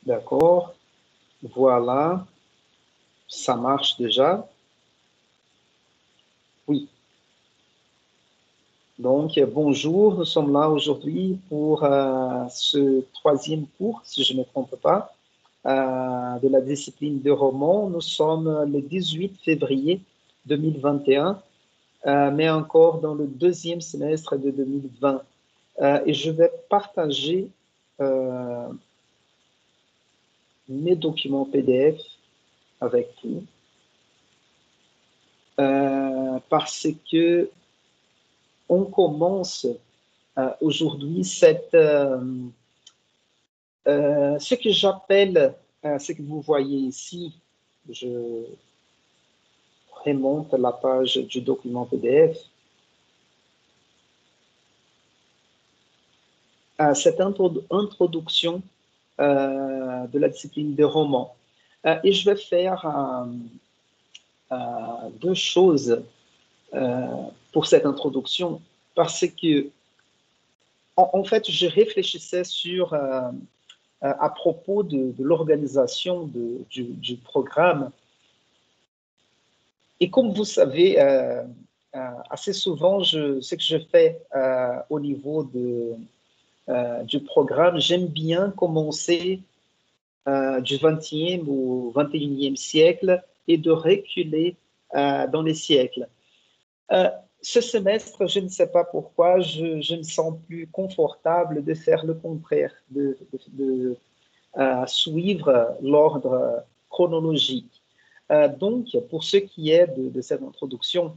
D'accord. Voilà. Ça marche déjà. Oui. Donc, bonjour. Nous sommes là aujourd'hui pour ce troisième cours, si je ne me trompe pas, de la discipline de roman. Nous sommes le 18 février 2021, mais encore dans le deuxième semestre de 2020. Et je vais partager mes documents PDF avec vous parce que on commence aujourd'hui ce que j'appelle, ce que vous voyez ici, je remonte la page du document PDF, cette introduction de la discipline de roman. Et je vais faire deux choses pour cette introduction, parce que, en fait, je réfléchissais à propos de l'organisation du programme. Et comme vous savez, assez souvent, ce que je fais au niveau du programme, j'aime bien commencer du 20e au 21e siècle et de reculer dans les siècles. Ce semestre, je ne sais pas pourquoi, je me sens plus confortable de faire le contraire, de suivre l'ordre chronologique. Donc, pour ce qui est de cette introduction,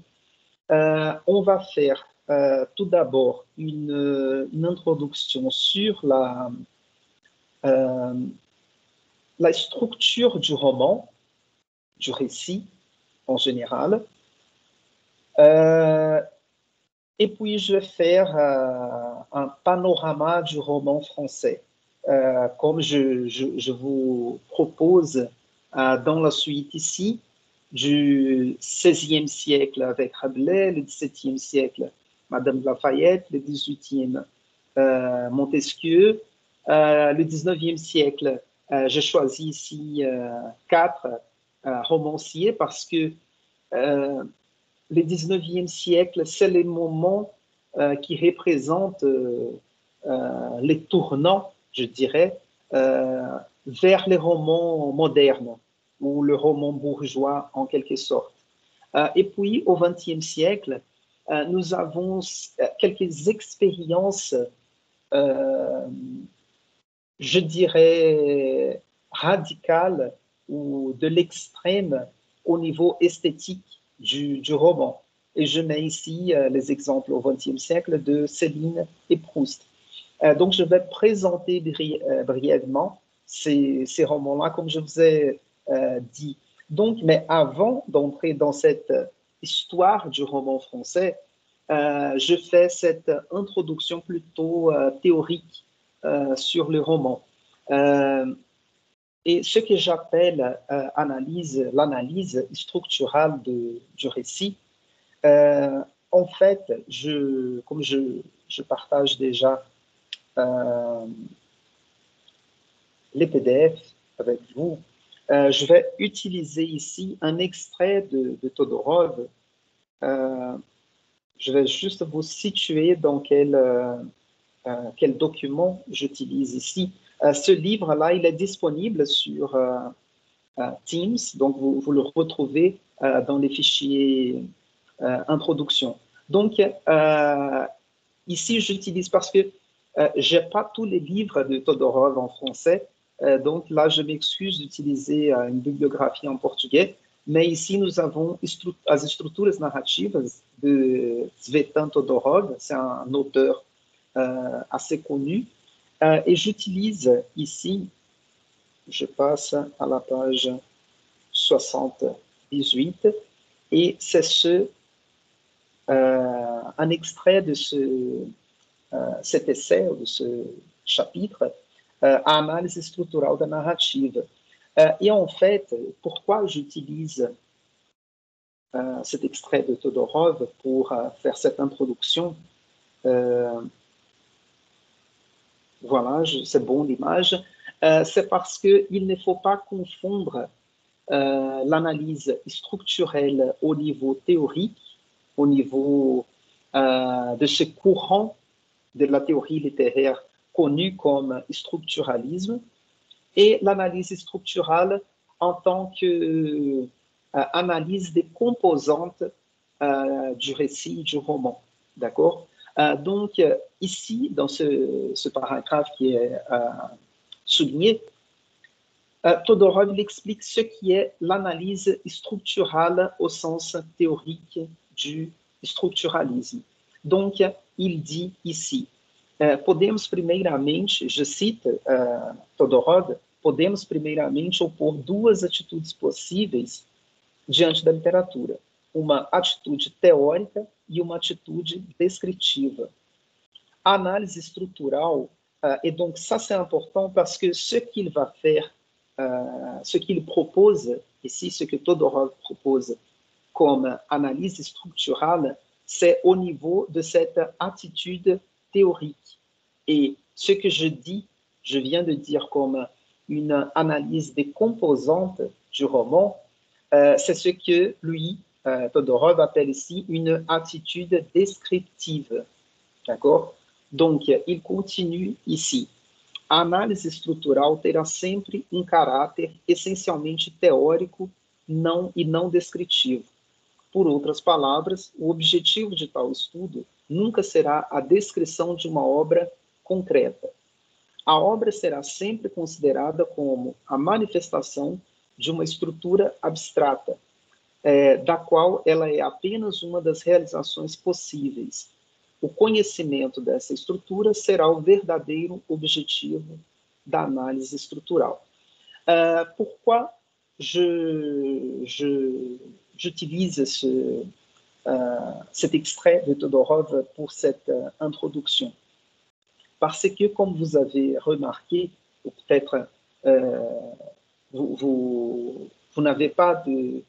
on va faire tout d'abord une introduction sur la structure du roman, du récit en général. Et puis, je vais faire un panorama du roman français, comme je vous propose dans la suite ici, du XVIe siècle avec Rabelais, le XVIIe siècle, Madame Lafayette, le XVIIIe, Montesquieu, le XIXe siècle. J'ai choisi ici quatre romanciers parce que le XIXe siècle, c'est le moment qui représente les tournants, je dirais, vers les romans modernes ou le roman bourgeois en quelque sorte. Et puis, au XXe siècle, nous avons quelques expériences, je dirais, radicales ou de l'extrême au niveau esthétique du roman. Et je mets ici les exemples au XXe siècle de Céline et Proust. Donc, je vais présenter brièvement ces romans-là, comme je vous ai dit. Donc, mais avant d'entrer dans cette histoire du roman français, je fais cette introduction plutôt théorique sur le roman. Et ce que j'appelle l'analyse structurale du récit, en fait, comme je partage déjà les PDF avec vous, je vais utiliser ici un extrait de Todorov. Je vais juste vous situer dans quel document j'utilise ici. Ce livre-là, il est disponible sur Teams, donc vous le retrouvez dans les fichiers introduction. Donc, ici, j'utilise parce que je n'ai pas tous les livres de Todorov en français, donc là, je m'excuse d'utiliser une bibliographie en portugais, mais ici, nous avons as estruturas narrativas de Tsvetan Todorov, c'est un auteur assez connu, et j'utilise ici, je passe à la page 78, et c'est un extrait de cet essai, de ce chapitre, a análise estrutural da narrativa. Et en fait, pourquoi j'utilise cet extrait de Todorov pour faire cette introduction? Voilà, c'est bon l'image. C'est parce qu'il ne faut pas confondre l'analyse structurelle au niveau théorique, au niveau de ce courant de la théorie littéraire connu comme structuralisme, et l'analyse structurale en tant qu'analyse des composantes du récit, du roman. D'accord? Donc, ici, dans ce paragraphe qui est souligné, Todorov explique ce qui est l'analyse structurale au sens théorique du structuralisme. Donc, il dit ici, podemos primeiramente, je cite Todorov, podemos primeiramente opor duas atitudes possíveis diante da literatura, uma atitude teórica e uma atitude descritiva. A análise structurale, et donc ça c'est important parce que ce qu'il va faire, ce qu'il propose, ici ce que Todorov propose comme analyse structurale, c'est au niveau de cette attitude théorique. Et ce que je viens de dire comme une analyse des composantes du roman, c'est ce que lui, Todorov, appelle ici une attitude descriptive. D'accord? Donc, il continue ici. A análise estrutural terá sempre caráter essencialmente teórico e não descritivo. Por outras palavras, o objetivo de tal estudo nunca será a descrição de uma obra concreta. A obra será sempre considerada como a manifestação de uma estrutura abstrata, da qual ela é apenas uma das realizações possíveis. O conhecimento dessa estrutura será o verdadeiro objetivo da análise estrutural. Pourquoi j'utilise cet extrait de Todorov pour cette introduction? Parce que, comme vous avez remarqué, ou peut-être vous n'avez pas de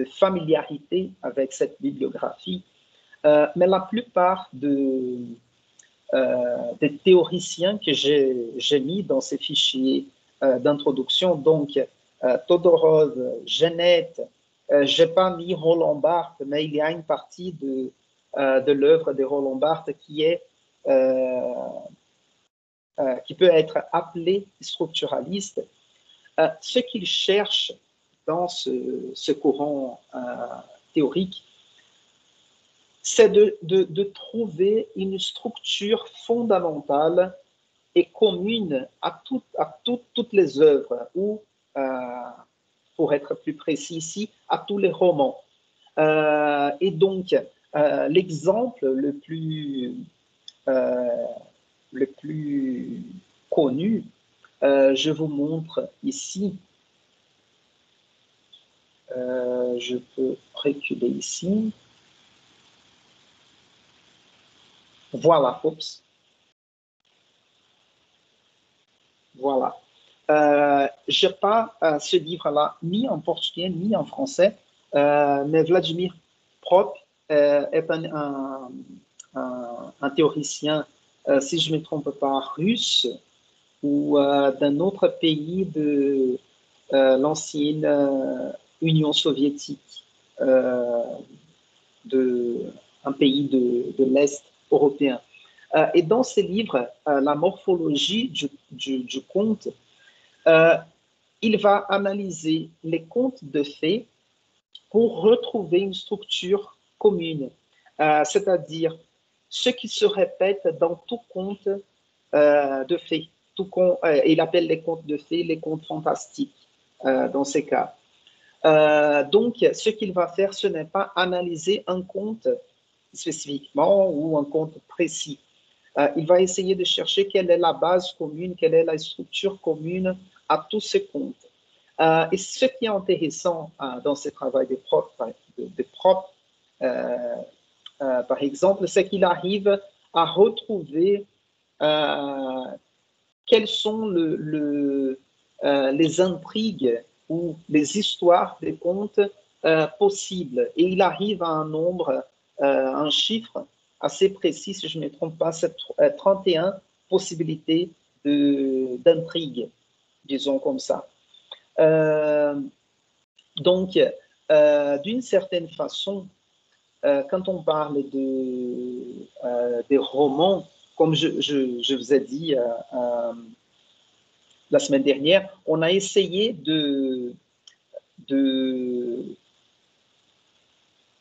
familiarité avec cette bibliographie, mais la plupart des théoriciens que j'ai mis dans ces fichiers d'introduction, donc Todorov, Genette, je n'ai pas mis Roland Barthes, mais il y a une partie de l'œuvre de Roland Barthes qui peut être appelée structuraliste. Ce qu'il cherche dans ce courant théorique, c'est de trouver une structure fondamentale et commune à toutes les œuvres, ou, pour être plus précis ici, à tous les romans. Et donc, l'exemple le plus connu, je vous montre ici. Je peux reculer ici. Voilà, oups. Voilà. Je n'ai pas ce livre-là ni en portugais ni en français, mais Vladimir Prop est un théoricien, si je ne me trompe pas, russe ou d'un autre pays de l'ancienne Union soviétique, un pays de l'Est européen. Et dans ces livres, la morphologie du conte, il va analyser les contes de fées pour retrouver une structure commune, c'est-à-dire ce qui se répète dans tout conte de fées. Il appelle les contes de fées les contes fantastiques dans ces cas. Donc, ce qu'il va faire, ce n'est pas analyser un conte spécifiquement ou un conte précis. Il va essayer de chercher quelle est la base commune, quelle est la structure commune à tous ces contes. Et ce qui est intéressant dans ce travail de Prop, par exemple, c'est qu'il arrive à retrouver quelles sont les intrigues ou les histoires des contes possibles. Et il arrive à un nombre, un chiffre assez précis, si je ne me trompe pas, c'est 31 possibilités d'intrigues. disons comme ça. Donc, d'une certaine façon, quand on parle des romans, comme je vous ai dit la semaine dernière, on a essayé de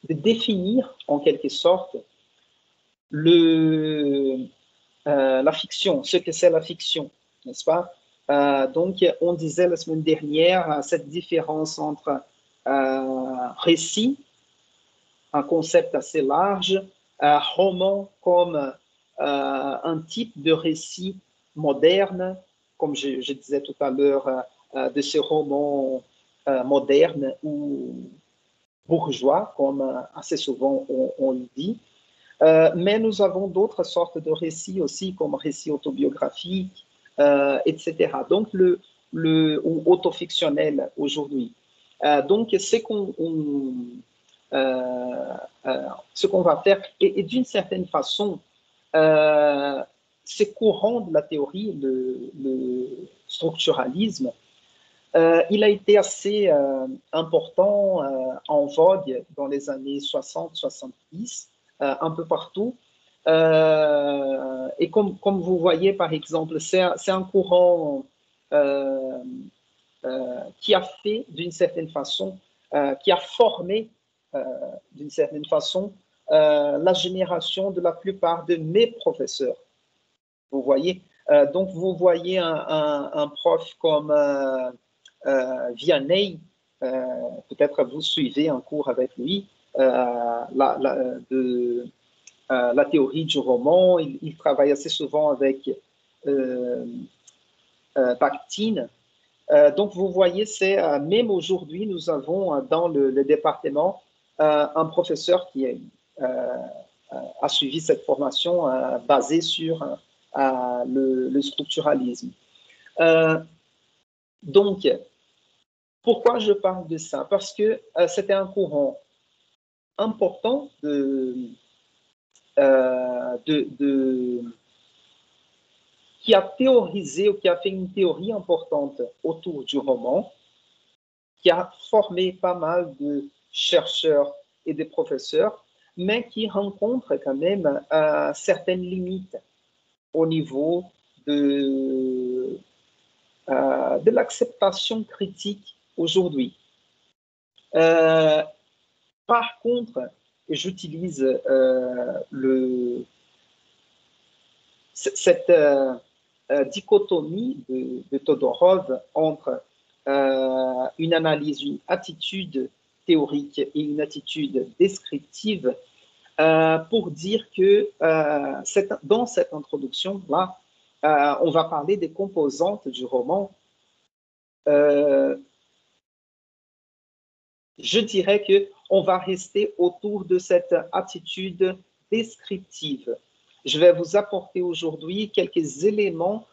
définir en quelque sorte la fiction, ce que c'est la fiction, n'est-ce pas? Donc, on disait la semaine dernière cette différence entre récit, un concept assez large, roman comme un type de récit moderne, comme je disais tout à l'heure, de ces romans modernes ou bourgeois, comme assez souvent on le dit. Mais nous avons d'autres sortes de récits aussi, comme récits autobiographiques, etc. Donc, ou autofictionnels aujourd'hui. Donc, ce qu'on va faire, et d'une certaine façon, c'est courant de la théorie, le structuralisme, il a été assez important, en vogue dans les années 60-70, un peu partout. Et comme vous voyez, par exemple, c'est un courant qui a fait, d'une certaine façon, qui a formé, d'une certaine façon, la génération de la plupart de mes professeurs. Vous voyez, donc vous voyez un prof comme Vianney, peut-être vous suivez un cours avec lui la théorie du roman. Il travaille assez souvent avec Bakhtin. Donc vous voyez, c'est même aujourd'hui, nous avons dans le département un professeur qui a suivi cette formation basée sur le structuralisme. Donc, pourquoi je parle de ça? Parce que c'était un courant important qui a théorisé ou qui a fait une théorie importante autour du roman, qui a formé pas mal de chercheurs et de professeurs, mais qui rencontre quand même certaines limites au niveau de l'acceptation critique aujourd'hui. Par contre, j'utilise cette dichotomie de Todorov entre une analyse, une attitude théorique et une attitude descriptive pour dire que dans cette introduction-là, on va parler des composantes du roman. Je dirais qu'on va rester autour de cette attitude descriptive. Je vais vous apporter aujourd'hui quelques éléments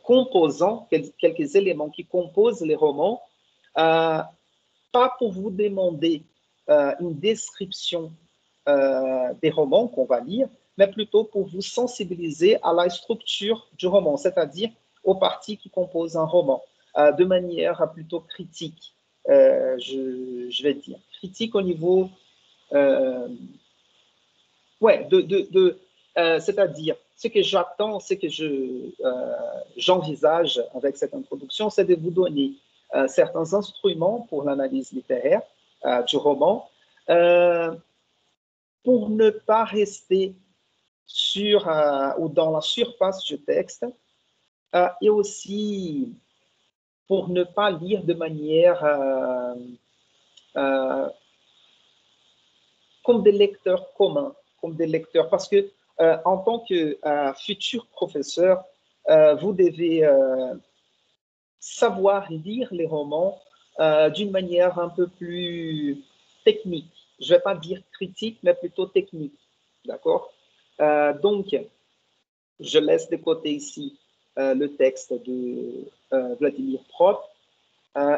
composants, quelques éléments qui composent les romans, pas pour vous demander une description des romans qu'on va lire, mais plutôt pour vous sensibiliser à la structure du roman, c'est-à-dire aux parties qui composent un roman, de manière plutôt critique, je vais dire. Critique au niveau... c'est-à-dire, ce que j'attends, ce que j'envisage avec cette introduction, c'est de vous donner certains instruments pour l'analyse littéraire du roman, pour ne pas rester sur ou dans la surface du texte, et aussi pour ne pas lire de manière comme des lecteurs communs, comme des lecteurs, parce que en tant que futur professeur, vous devez savoir lire les romans d'une manière un peu plus technique. Je ne vais pas dire critique, mais plutôt technique. D'accord? Donc, je laisse de côté ici le texte de Vladimir Prot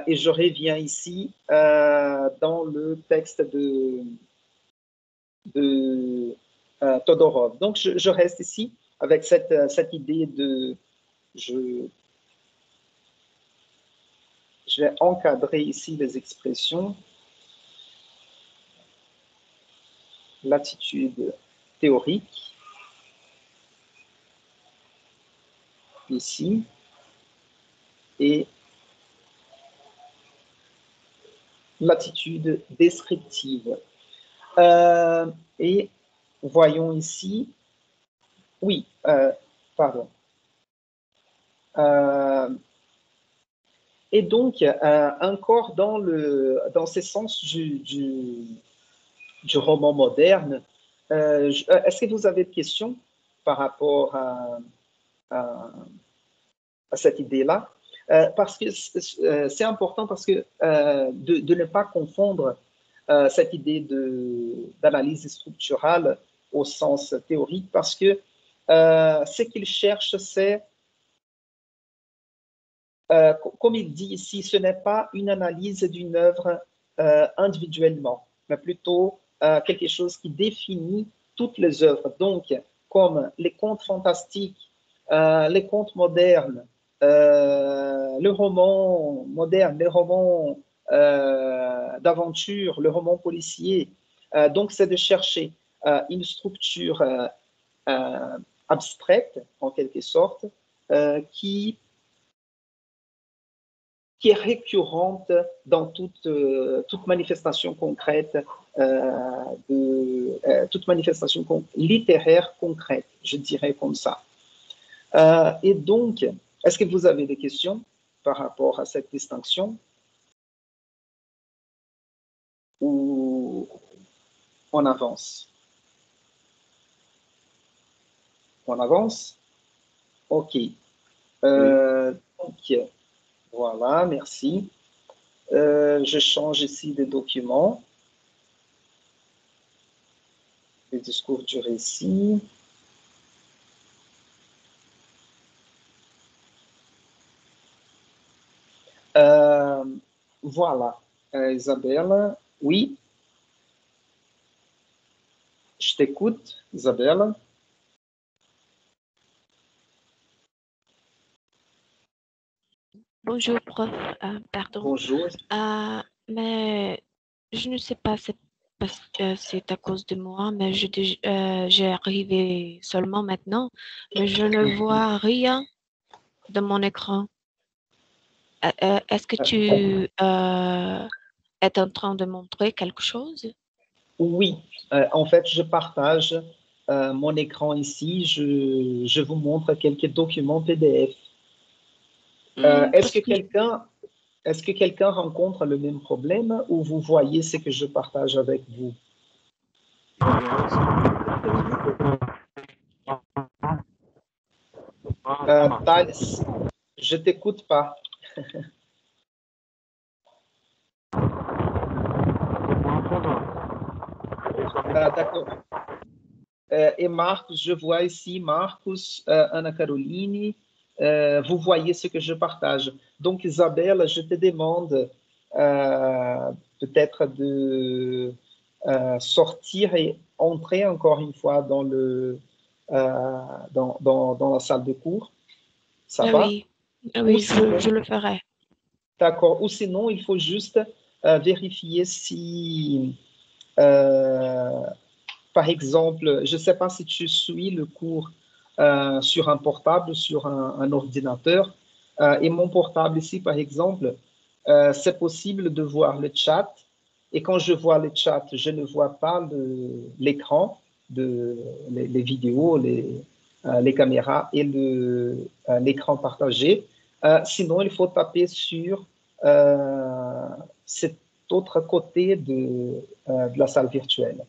et je reviens ici dans le texte de Todorov. Donc, je reste ici avec cette idée de... je vais encadrer ici les expressions. L'attitude théorique, ici, et l'attitude descriptive. Et voyons ici, oui, pardon. Et donc, encore dans ces sens du roman moderne, est-ce que vous avez des questions par rapport à cette idée-là? Parce que c'est important parce que de ne pas confondre cette idée d'analyse structurale au sens théorique, parce que ce qu'il cherche, c'est, comme il dit ici, ce n'est pas une analyse d'une œuvre individuellement, mais plutôt quelque chose qui définit toutes les œuvres. Donc, comme les contes fantastiques, les contes modernes, le roman moderne, les romans d'aventure, le roman policier. Donc, c'est de chercher une structure abstraite, en quelque sorte, qui est récurrente dans toute manifestation concrète, toute manifestation littéraire concrète, je dirais comme ça. Et donc, est-ce que vous avez des questions par rapport à cette distinction? Ou on avance? On avance? OK. Donc, voilà, merci. Je change ici des documents. Le discours du récit. Voilà, Isabelle. Oui, je t'écoute, Isabelle. Bonjour, prof. Pardon. Bonjour. Mais je ne sais pas, c'est parce que c'est à cause de moi, mais j'ai arrivé seulement maintenant, mais je ne vois rien de mon écran. Est-ce que tu es en train de montrer quelque chose? Oui, en fait, je partage mon écran ici. Je vous montre quelques documents PDF. Est-ce que quelqu'un rencontre le même problème ou vous voyez ce que je partage avec vous? Thales, je t'écoute pas. D'accord. Et Marcos, je vois ici Marcos, Ana Caroline, vous voyez ce que je partage. Donc, Isabelle, je te demande peut-être de sortir et entrer encore une fois dans la salle de cours. Ça Ah va? oui, Ou oui, sinon, je le ferai. d'accord. Ou sinon, il faut juste vérifier si euh, par exemple, je ne sais pas si tu suis le cours sur un portable, sur un ordinateur. Et mon portable ici, par exemple, c'est possible de voir le chat. Et quand je vois le chat, je ne vois pas l'écran, les vidéos, les caméras et l'écran partagé. Sinon, il faut taper sur cet autre côté de la salle virtuelle.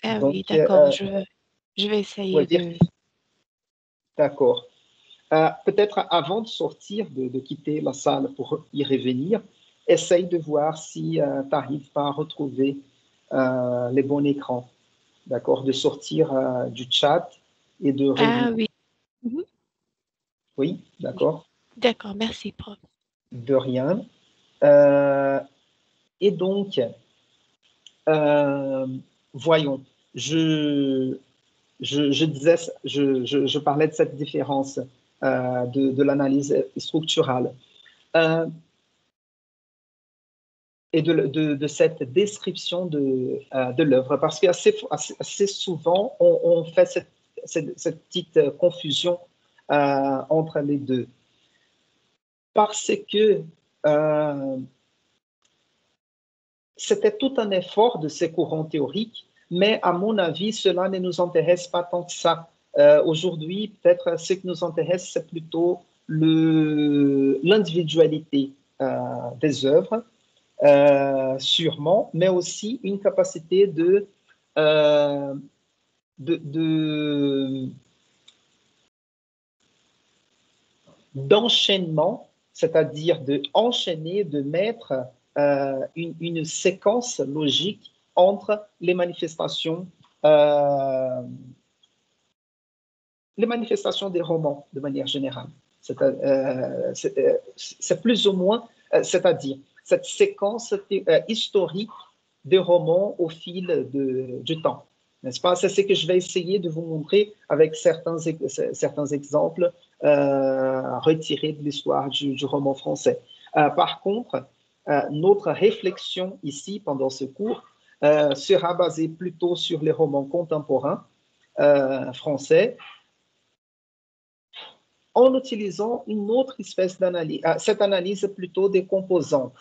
Ah Donc, oui, d'accord, je vais essayer dire, de... d'accord. Peut-être avant de sortir, de quitter la salle pour y revenir, essaye de voir si tu n'arrives pas à retrouver les bons écrans. D'accord? De sortir du chat et de revenir. Ah oui. Mhm. Oui, d'accord. D'accord, merci, prof. De rien. Euh, et donc, voyons, je, je disais, je parlais de cette différence de l'analyse structurale. Euh, et de cette description de l'œuvre. Parce qu'assez souvent, on fait cette petite confusion entre les deux. Parce que c'était tout un effort de ces courants théoriques, mais à mon avis, cela ne nous intéresse pas tant que ça. Aujourd'hui, peut-être ce qui nous intéresse, c'est plutôt l'individualité des œuvres, sûrement, mais aussi une capacité d'enchaînement, c'est-à-dire d'enchaîner, de mettre une séquence logique entre les manifestations des romans de manière générale. C'est plus ou moins, c'est-à-dire cette séquence historique des romans au fil du temps. N'est-ce pas? C'est ce que je vais essayer de vous montrer avec certains exemples retirés de l'histoire du roman français. Par contre, notre réflexion ici, pendant ce cours, sera basée plutôt sur les romans contemporains français, en utilisant une autre espèce d'analyse. Cette analyse est plutôt des composants,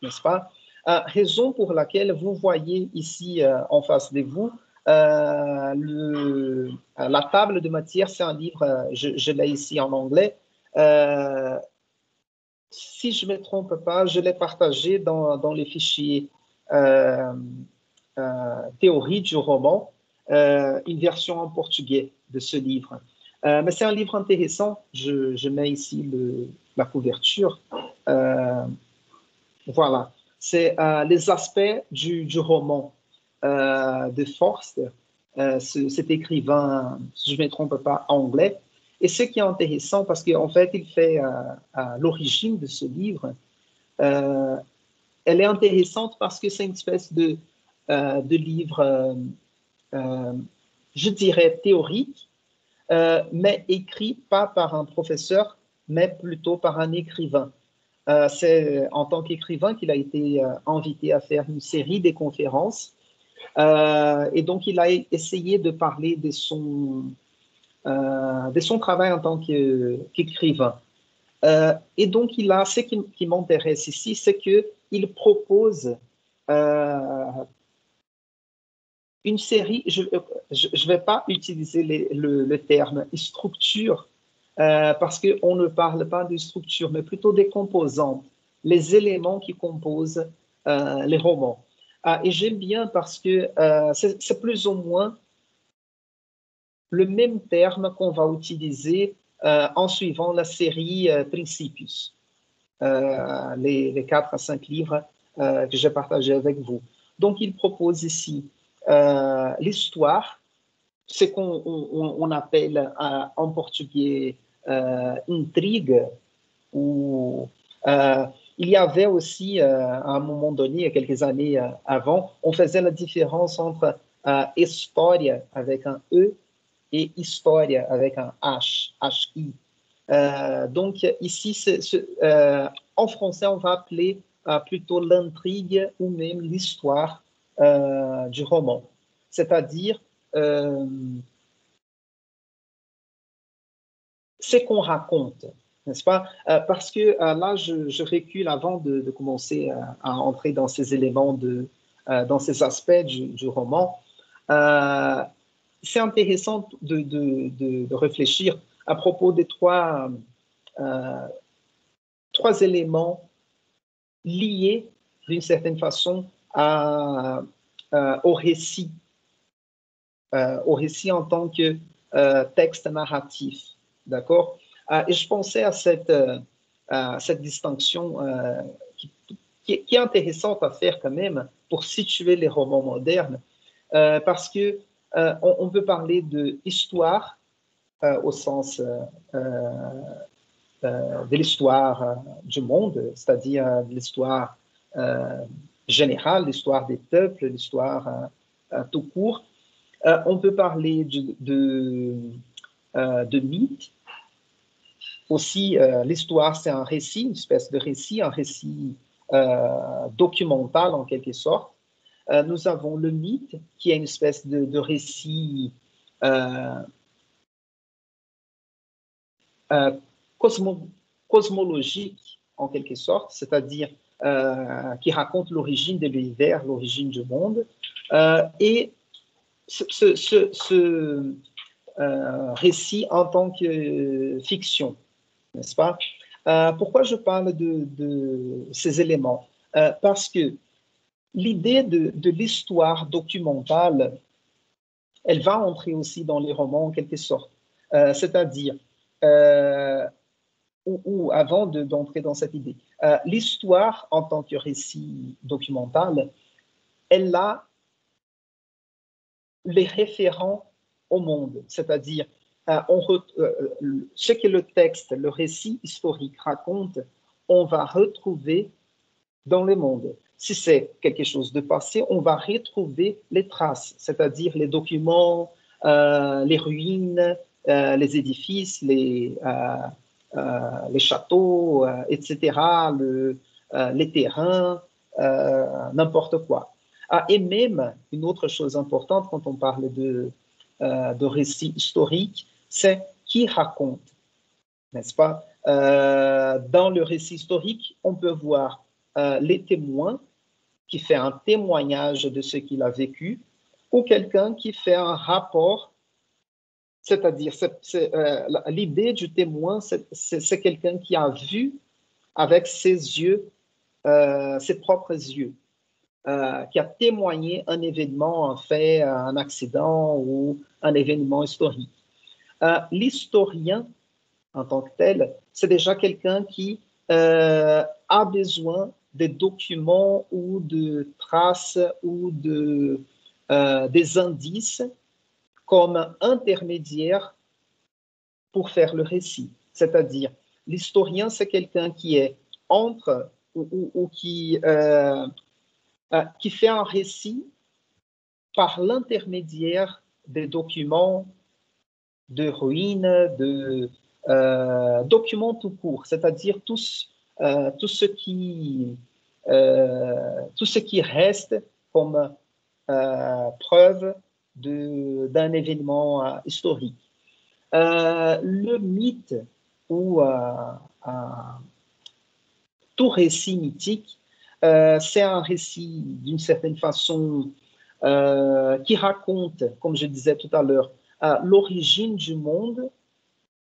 n'est-ce pas? Raison pour laquelle vous voyez ici en face de vous la table de matière, c'est un livre, je l'ai ici en anglais. Si je ne me trompe pas, je l'ai partagé dans les fichiers théorie du roman, une version en portugais de ce livre. Mais c'est un livre intéressant. Je mets ici la couverture. Voilà. C'est les aspects du roman de Forst, cet écrivain, si je ne me trompe pas, anglais. Et ce qui est intéressant, parce qu'en fait, il fait à l'origine de ce livre, elle est intéressante parce que c'est une espèce de livre, je dirais, théorique, mais écrit pas par un professeur, mais plutôt par un écrivain. C'est en tant qu'écrivain qu'il a été invité à faire une série de conférences. Et donc, il a essayé de parler de son travail en tant qu'écrivain. Et donc, ce qui m'intéresse ici, c'est qu'il propose une série, je ne vais pas utiliser le terme structure, parce qu'on ne parle pas de structure, mais plutôt des composantes, les éléments qui composent les romans. Et j'aime bien parce que c'est plus ou moins le même terme qu'on va utiliser en suivant la série Principius, les 4 à 5 livres que j'ai partagés avec vous. Donc, il propose ici l'histoire, ce qu'on appelle en portugais intrigue, ou il y avait aussi, à un moment donné, il y a quelques années avant, on faisait la différence entre história avec un E et história avec un H, H-I. Donc, ici, en français, on va appeler plutôt l'intrigue ou même l'histoire du roman. C'est-à-dire ce qu'on raconte, n'est-ce pas? Parce que là, je recule avant de commencer à entrer dans ces éléments, dans ces aspects du roman. C'est intéressant de réfléchir à propos des trois éléments liés d'une certaine façon au récit en tant que texte narratif. D'accord? Et je pensais à cette distinction qui est intéressante à faire quand même pour situer les romans modernes, parce que on peut parler de histoire au sens de l'histoire du monde, c'est-à-dire de l'histoire générale, l'histoire des peuples, l'histoire tout court. On peut parler de mythes. Aussi, l'histoire, c'est un récit, une espèce de récit, un récit documental en quelque sorte. Nous avons le mythe, qui est une espèce de récit cosmologique en quelque sorte, c'est-à-dire qui raconte l'origine de l'univers, l'origine du monde. Et ce récit en tant que fiction, n'est-ce pas? Pourquoi je parle de ces éléments? Parce que l'idée de l'histoire documentale, elle va entrer aussi dans les romans en quelque sorte. C'est-à-dire, ou avant d'entrer dans cette idée, l'histoire en tant que récit documental, elle a les référents au monde, c'est-à-dire ce que le texte, le récit historique raconte, on va retrouver dans le monde. Si c'est quelque chose de passé, on va retrouver les traces, c'est-à-dire les documents, les ruines, les édifices, les châteaux, etc., les terrains, n'importe quoi. Ah, et même, une autre chose importante quand on parle de récit historique, c'est qui raconte, n'est-ce pas? Dans le récit historique, on peut voir les témoins qui fait un témoignage de ce qu'il a vécu ou quelqu'un qui fait un rapport, c'est-à-dire l'idée du témoin, c'est quelqu'un qui a vu avec ses yeux, ses propres yeux, qui a témoigné un événement, un fait, un accident ou un événement historique. L'historien, en tant que tel, c'est déjà quelqu'un qui a besoin de documents ou de traces ou des indices comme intermédiaire pour faire le récit. C'est-à-dire, l'historien, c'est quelqu'un qui est entre ou qui fait un récit par l'intermédiaire des documents, de ruines, de documents tout court, c'est-à-dire tout ce qui reste comme preuve d'un événement historique. Le mythe ou tout récit mythique, c'est un récit d'une certaine façon qui raconte, comme je disais tout à l'heure, l'origine du monde,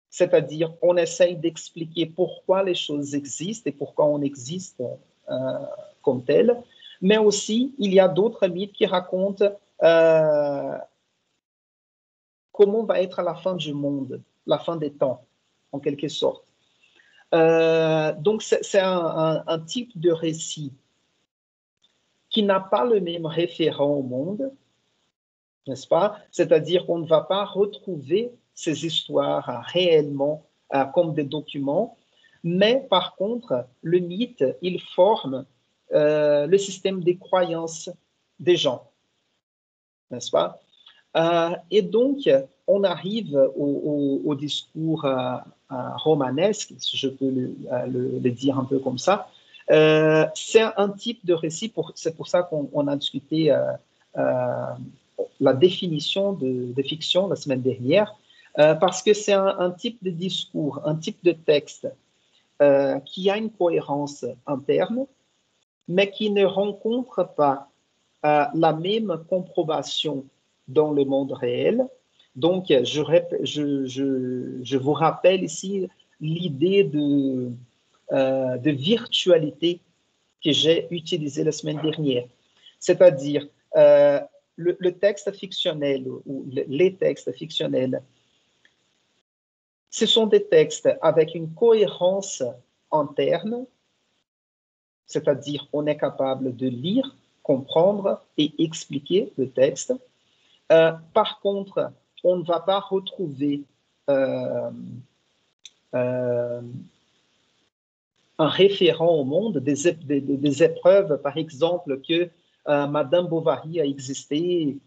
c'est-à-dire on essaye d'expliquer pourquoi les choses existent et pourquoi on existe comme tel, mais aussi il y a d'autres mythes qui racontent comment va être la fin du monde, la fin des temps, en quelque sorte. Donc c'est un type de récit qui n'a pas le même référent au monde, n'est-ce pas? C'est-à-dire qu'on ne va pas retrouver ces histoires réellement comme des documents, mais par contre, le mythe, il forme le système des croyances des gens, n'est-ce pas? Et donc, on arrive au discours romanesque, si je peux le dire un peu comme ça. C'est un type de récit, c'est pour ça qu'on a discuté la définition de fiction la semaine dernière, parce que c'est un type de discours, un type de texte qui a une cohérence interne, mais qui ne rencontre pas la même compromission dans le monde réel. Donc, je vous rappelle ici l'idée de virtualité que j'ai utilisée la semaine dernière. C'est-à-dire, le texte fictionnel ou les textes fictionnels, ce sont des textes avec une cohérence interne, c'est-à-dire on est capable de lire, comprendre et expliquer le texte. Par contre, on ne va pas retrouver un référent au monde, des épreuves, par exemple, que Madame Bovary a existé,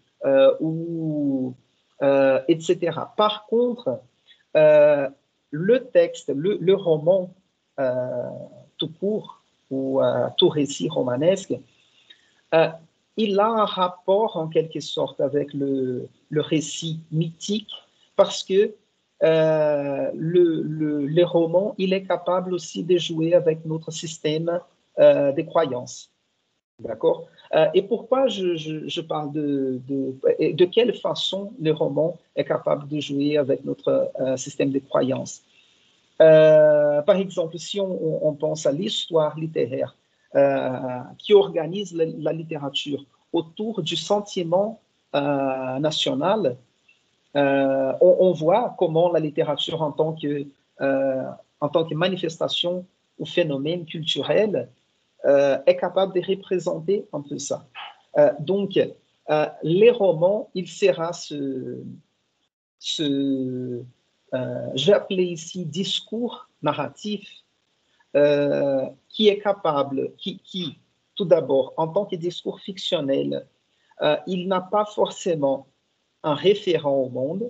etc. Par contre, le texte, le roman tout court, ou tout récit romanesque, il a un rapport en quelque sorte avec le récit mythique parce que les romans, il est capable aussi de jouer avec notre système des croyances. D'accord? Et pourquoi je parle de quelle façon le roman est capable de jouer avec notre système de croyances? Par exemple, si on pense à l'histoire littéraire qui organise la littérature autour du sentiment national, on voit comment la littérature en tant que manifestation ou phénomène culturel est capable de représenter un peu ça. Donc, les romans, il sera je vais appeler ici discours narratif, qui est capable, qui, tout d'abord, en tant que discours fictionnel, il n'a pas forcément un référent au monde,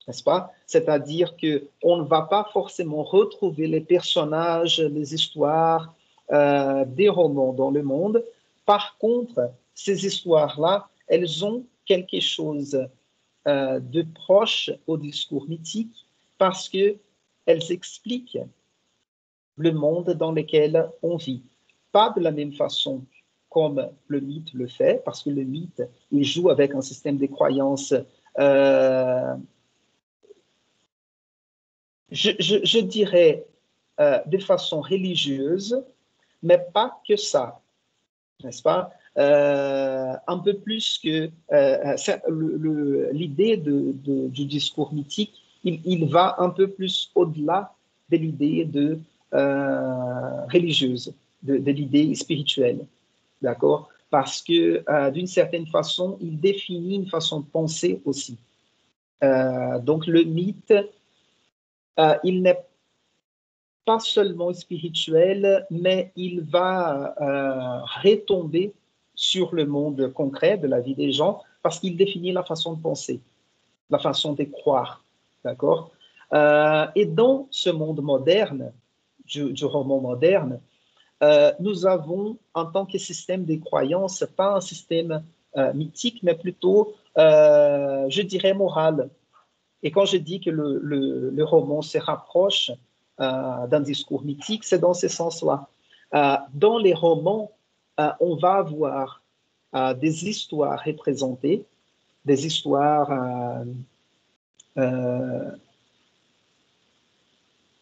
n'est-ce pas? C'est-à-dire qu'on ne va pas forcément retrouver les personnages, les histoires des romans dans le monde. Par contre, ces histoires-là, elles ont quelque chose de proche au discours mythique parce qu'elles expliquent le monde dans lequel on vit. Pas de la même façon comme le mythe le fait, parce que le mythe, il joue avec un système de croyances, je dirais, de façon religieuse, mais pas que ça, n'est-ce pas? Un peu plus que l'idée du discours mythique, il va un peu plus au-delà de l'idée religieuse, de l'idée spirituelle, d'accord? Parce que d'une certaine façon, il définit une façon de penser aussi. Donc le mythe, il n'est pas seulement spirituel, mais il va retomber sur le monde concret de la vie des gens parce qu'il définit la façon de penser, la façon de croire, d'accord? Et dans ce monde moderne, du roman moderne, nous avons en tant que système de croyances, pas un système mythique, mais plutôt, je dirais, moral. Et quand je dis que le roman se rapproche d'un discours mythique, c'est dans ce sens-là. Dans les romans, on va avoir des histoires représentées, des histoires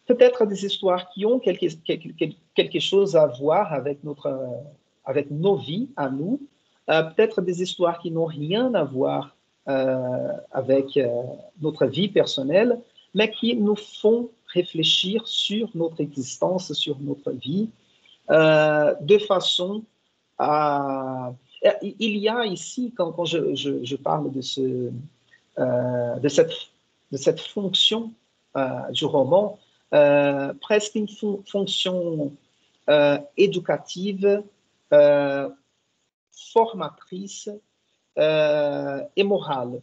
peut-être des histoires qui ont quelque chose à voir avec nos vies à nous, peut-être des histoires qui n'ont rien à voir avec notre vie personnelle, mais qui nous font réfléchir sur notre existence, sur notre vie, de façon à... Il y a ici, quand je parle de cette fonction du roman, presque une fonction éducative, formatrice et morale.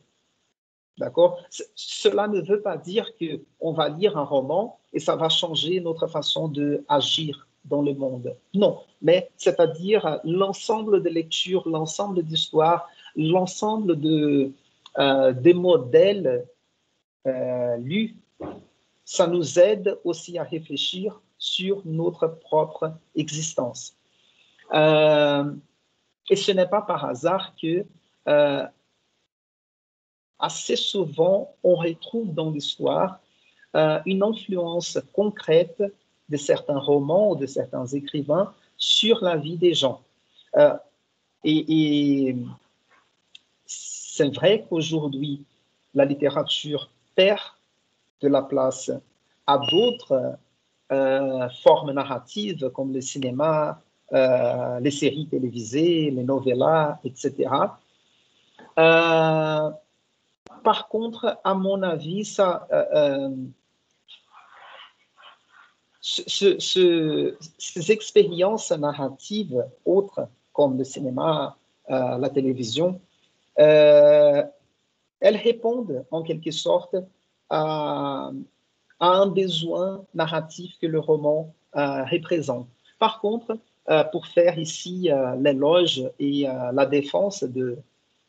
D'accord? Cela ne veut pas dire qu'on va lire un roman et ça va changer notre façon d'agir dans le monde. Non, mais c'est-à-dire l'ensemble de lectures, l'ensemble d'histoires, l'ensemble des modèles lus, ça nous aide aussi à réfléchir sur notre propre existence. Et ce n'est pas par hasard que assez souvent, on retrouve dans l'histoire une influence concrète de certains romans ou de certains écrivains sur la vie des gens. Et c'est vrai qu'aujourd'hui, la littérature perd de la place à d'autres formes narratives comme le cinéma, les séries télévisées, les novellas, etc. Par contre, à mon avis, ces expériences narratives autres, comme le cinéma, la télévision, elles répondent en quelque sorte à un besoin narratif que le roman représente. Par contre, pour faire ici l'éloge et la défense de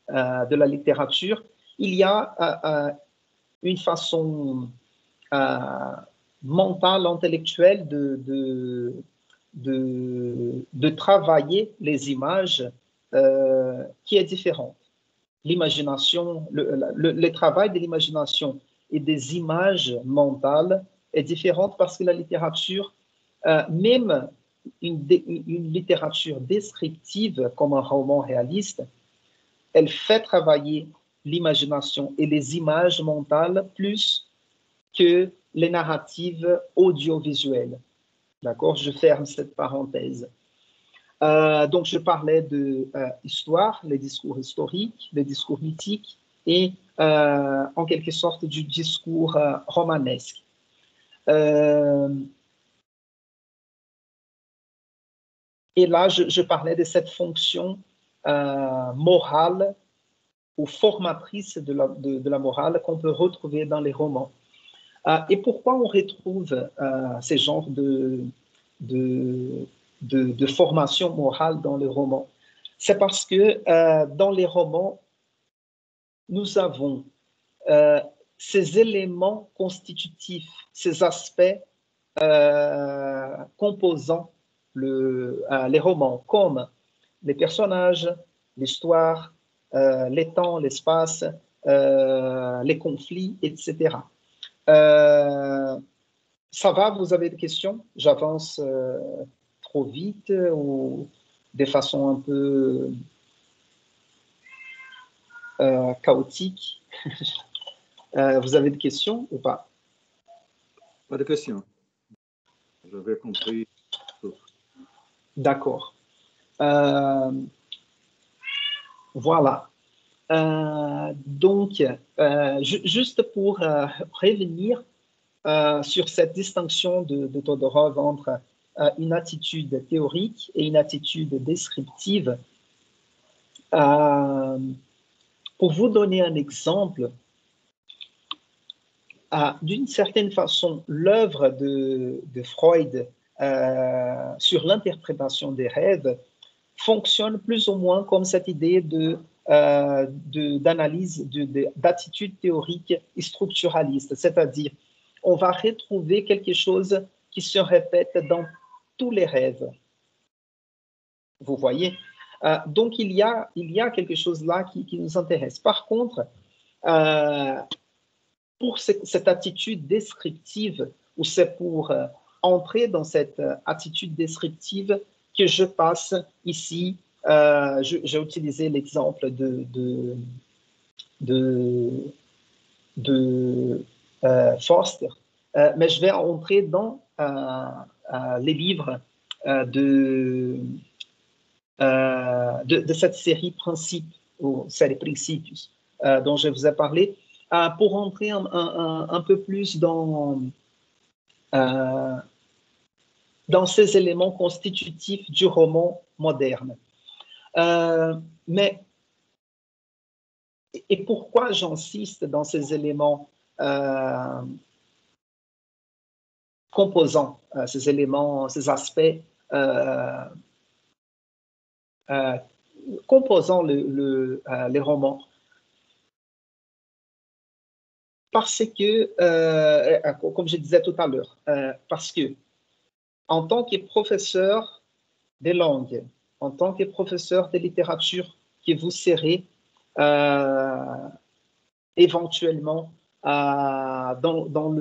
la littérature, il y a une façon mentale, intellectuelle de travailler les images qui est différente. L'imagination, le travail de l'imagination et des images mentales est différente parce que la littérature, même une littérature descriptive comme un roman réaliste, elle fait travailler l'imagination et les images mentales plus que les narratives audiovisuelles. D'accord? Je ferme cette parenthèse. Donc, je parlais de histoire, les discours historiques, les discours mythiques et en quelque sorte du discours romanesque. Et là, je parlais de cette fonction morale ou formatrice de la morale qu'on peut retrouver dans les romans. Et pourquoi on retrouve ces genres de formation morale dans les romans? C'est parce que dans les romans, nous avons ces éléments constitutifs, ces aspects composant les romans, comme les personnages, l'histoire, les temps, l'espace, les conflits, etc. Ça va, vous avez des questions? J'avance trop vite ou de façon un peu chaotique? Vous avez des questions ou pas? Pas de questions. J'avais compris tout. D'accord. Voilà. Donc, juste pour revenir sur cette distinction de Todorov entre une attitude théorique et une attitude descriptive, pour vous donner un exemple, d'une certaine façon, l'œuvre de Freud sur l'interprétation des rêves fonctionne plus ou moins comme cette idée d'analyse, d'attitude théorique et structuraliste, c'est-à-dire on va retrouver quelque chose qui se répète dans tous les rêves. Vous voyez? Donc, il y a quelque chose là qui nous intéresse. Par contre, pour cette attitude descriptive, ou c'est pour entrer dans cette attitude descriptive que je passe ici, j'ai utilisé l'exemple de Forster, mais je vais entrer dans les livres de cette série Principes, ou série Principios, dont je vous ai parlé, pour entrer un peu plus dans ces éléments constitutifs du roman moderne. Et pourquoi j'insiste dans ces éléments composants, ces éléments, ces aspects composant les romans? Parce que, comme je disais tout à l'heure, parce que en tant que professeur des langues, en tant que professeur de littérature que vous serez éventuellement dans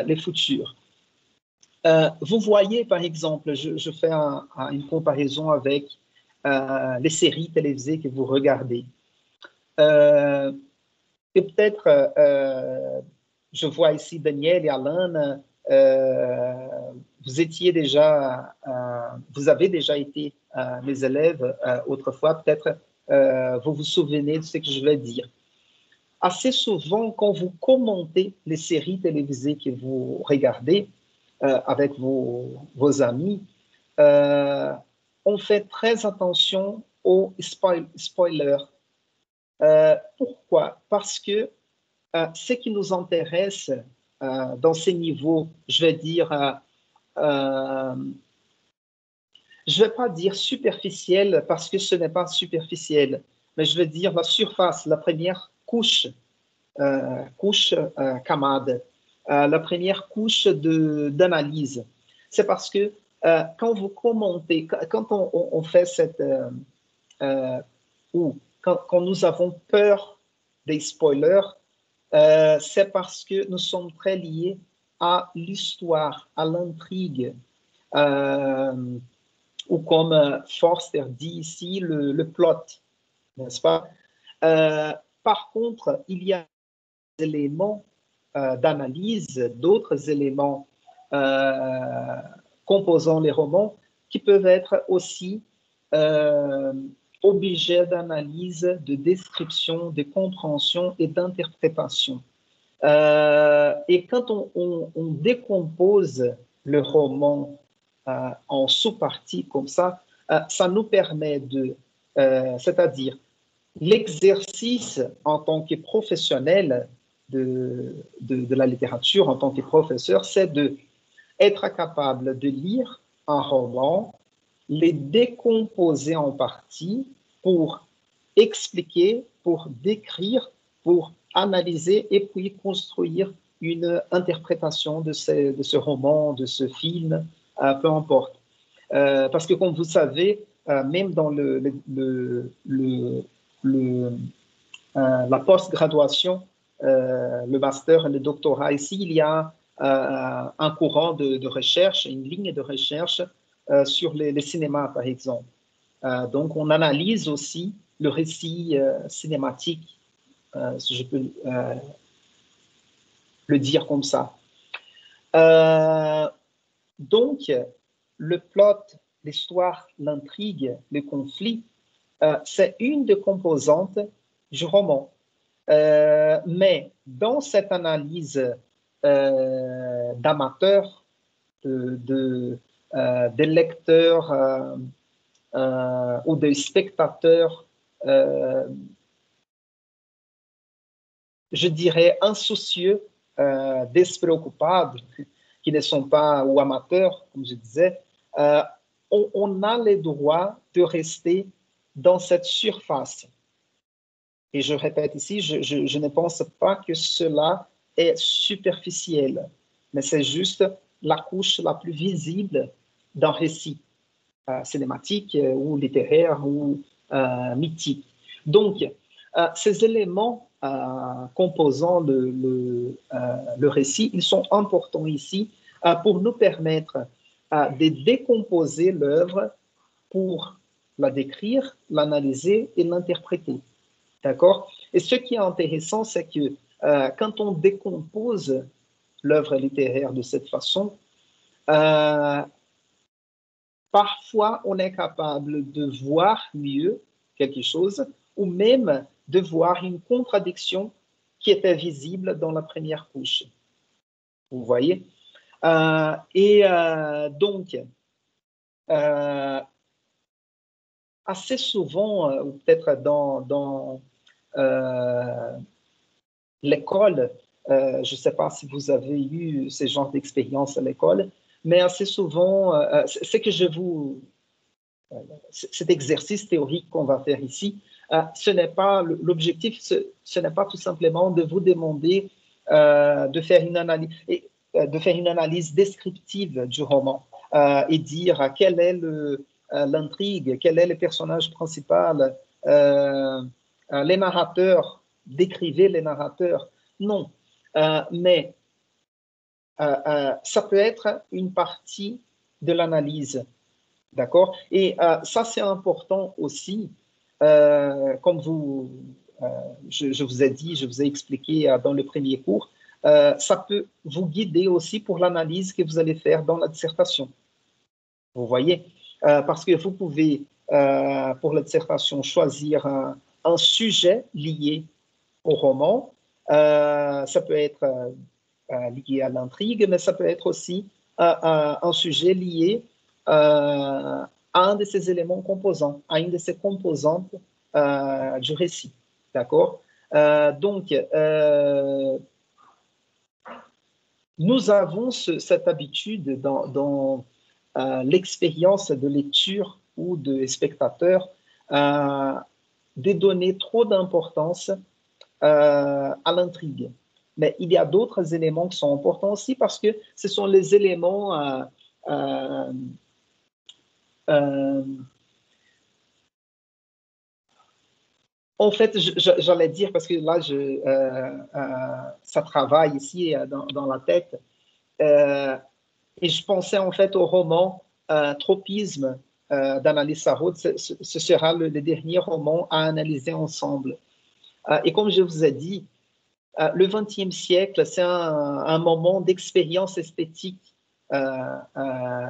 les futurs. Vous voyez, par exemple, je fais une comparaison avec les séries télévisées que vous regardez. Et peut-être, je vois ici Daniel et Alan, vous avez déjà été mes élèves autrefois, peut-être vous vous souvenez de ce que je vais dire. Assez souvent, quand vous commentez les séries télévisées que vous regardez avec vos amis, on fait très attention aux spoilers. Pourquoi? Parce que ce qui nous intéresse dans ces niveaux, je vais dire, je ne vais pas dire superficielle parce que ce n'est pas superficiel, mais je vais dire la surface, la première couche, camade, la première couche d'analyse. C'est parce que quand vous commentez, quand on fait cette, ou quand nous avons peur des spoilers, c'est parce que nous sommes très liés à l'histoire, à l'intrigue, ou comme Forster dit ici, le plot, n'est-ce pas? Par contre, il y a des éléments d'analyse, d'autres éléments composant les romans qui peuvent être aussi objets d'analyse, de description, de compréhension et d'interprétation. Et quand on décompose le roman en sous-parties comme ça nous permet c'est-à-dire l'exercice en tant que professionnel de la littérature, en tant que professeur, c'est d'être capable de lire un roman, les décomposer en parties pour expliquer, pour décrire, pour analyser et puis construire une interprétation de ce roman, de ce film, peu importe. Parce que comme vous savez, même dans la post-graduation, le master et le doctorat, ici, il y a un courant de recherche, une ligne de recherche sur les cinémas, par exemple. Donc, on analyse aussi le récit cinématique, si je peux le dire comme ça. Donc, le plot, l'histoire, l'intrigue, le conflit, c'est une des composantes du roman. Mais dans cette analyse d'amateurs, des lecteurs ou des spectateurs, je dirais insoucieux, despreoccupables, qui ne sont pas ou amateurs, comme je disais, on a le droit de rester dans cette surface. Et je répète ici, je ne pense pas que cela est superficiel, mais c'est juste la couche la plus visible d'un récit cinématique ou littéraire ou mythique. Donc, ces éléments composant le récit, ils sont importants ici pour nous permettre de décomposer l'œuvre pour la décrire, l'analyser et l'interpréter. D'accord? Et ce qui est intéressant, c'est que quand on décompose l'œuvre littéraire de cette façon, parfois on est capable de voir mieux quelque chose ou même de voir une contradiction qui était visible dans la première couche. Vous voyez? Donc, assez souvent, ou peut-être dans l'école, je ne sais pas si vous avez eu ce genre d'expérience à l'école, mais assez souvent, c'est que cet exercice théorique qu'on va faire ici, ce n'est pas l'objectif, ce n'est pas tout simplement de vous demander de faire une analyse descriptive du roman et dire quelle est l'intrigue, quel est le personnage principal, les narrateurs, décrivez les narrateurs. Non, mais ça peut être une partie de l'analyse. D'accord? Et ça, c'est important aussi, comme je vous ai dit, je vous ai expliqué dans le premier cours, ça peut vous guider aussi pour l'analyse que vous allez faire dans la dissertation. Vous voyez? Parce que vous pouvez, pour la dissertation, choisir un sujet lié au roman. Ça peut être lié à l'intrigue, mais ça peut être aussi un sujet lié à un de ces éléments composants, à une de ces composantes du récit. D'accord? Donc, nous avons cette habitude dans l'expérience de lecture ou de spectateur de donner trop d'importance à l'intrigue. Mais il y a d'autres éléments qui sont importants aussi parce que ce sont les éléments en fait, j'allais dire, parce que là, ça travaille ici dans la tête, et je pensais en fait au roman Tropisme d'Annalise Sarraute. Ce sera le dernier roman à analyser ensemble. Et comme je vous ai dit, le XXe siècle, c'est un moment d'expérience esthétique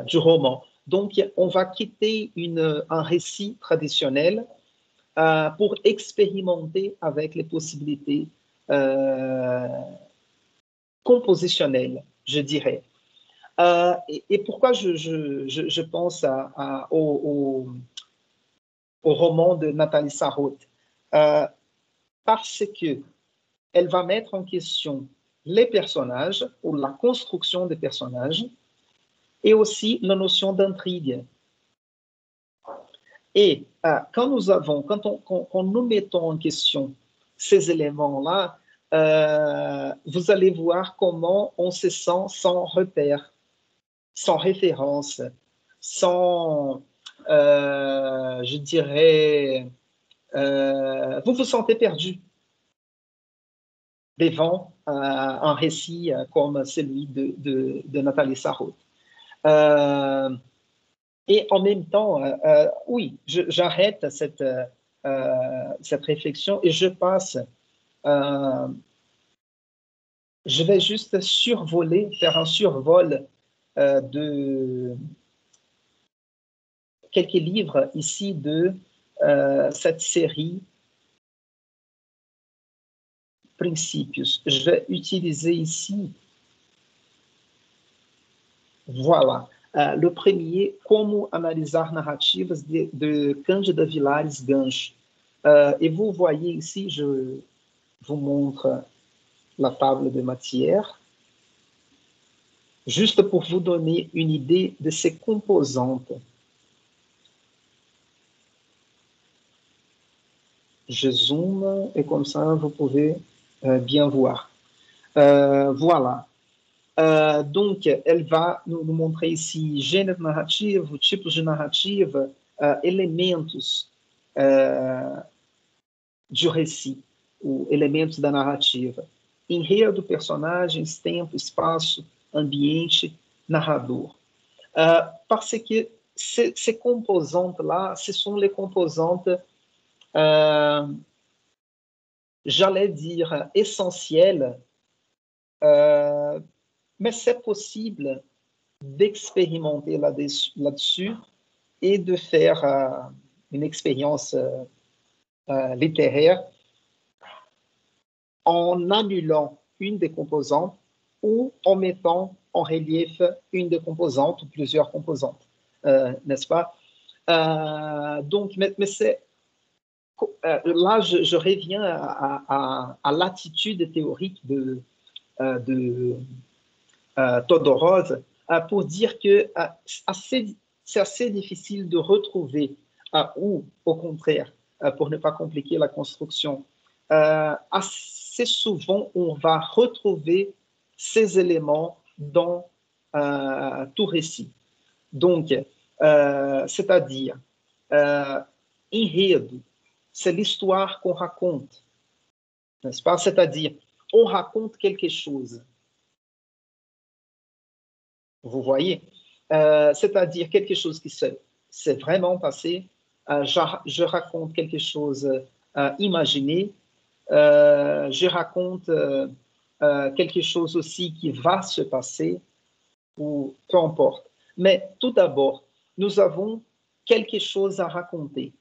du roman. Donc, on va quitter un récit traditionnel pour expérimenter avec les possibilités compositionnelles, je dirais. Et pourquoi je pense au roman de Nathalie Sarraute? Parce qu'elle va mettre en question les personnages ou la construction des personnages et aussi la notion d'intrigue. Et quand nous mettons en question ces éléments-là, vous allez voir comment on se sent sans repère, sans référence, sans, je dirais, vous vous sentez perdu devant un récit comme celui de Nathalie Sarraute. Et en même temps, oui, j'arrête cette réflexion et je passe, je vais juste faire un survol de quelques livres ici de cette série Principios. Je vais utiliser ici, voilà, le premier, Como analisar narrativas de Cândida Vilares Gancho. Et vous voyez ici, je vous montre la table de matière, juste pour vous donner une idée de ses composantes. Je zoome et comme ça, vous pouvez bien voir. Voilà. Donc, elle va nous montrer ici gênero narrativo, tipos de narrativa, elementos de récit, ou elementos da narrativa. Enredo, personagens, tempo, espaço, ambiente, narrador. Parce que ces composantes-là, ce sont les composantes, j'allais dire, essentielles, mais c'est possible d'expérimenter là-dessus et de faire une expérience littéraire en annulant une des composantes ou en mettant en relief une des composantes ou plusieurs composantes, n'est-ce pas? Donc, mais c'est là, je reviens à l'attitude théorique de Todorov pour dire que c'est assez difficile de retrouver, ou au contraire, pour ne pas compliquer la construction, assez souvent on va retrouver ces éléments dans tout récit. Donc, c'est-à-dire, enredo, c'est l'histoire qu'on raconte, n'est-ce pas? C'est-à-dire, on raconte quelque chose. Vous voyez, c'est-à-dire quelque chose qui s'est vraiment passé. Je raconte quelque chose imaginé. Je raconte quelque chose aussi qui va se passer, ou peu importe. Mais tout d'abord, nous avons quelque chose à raconter.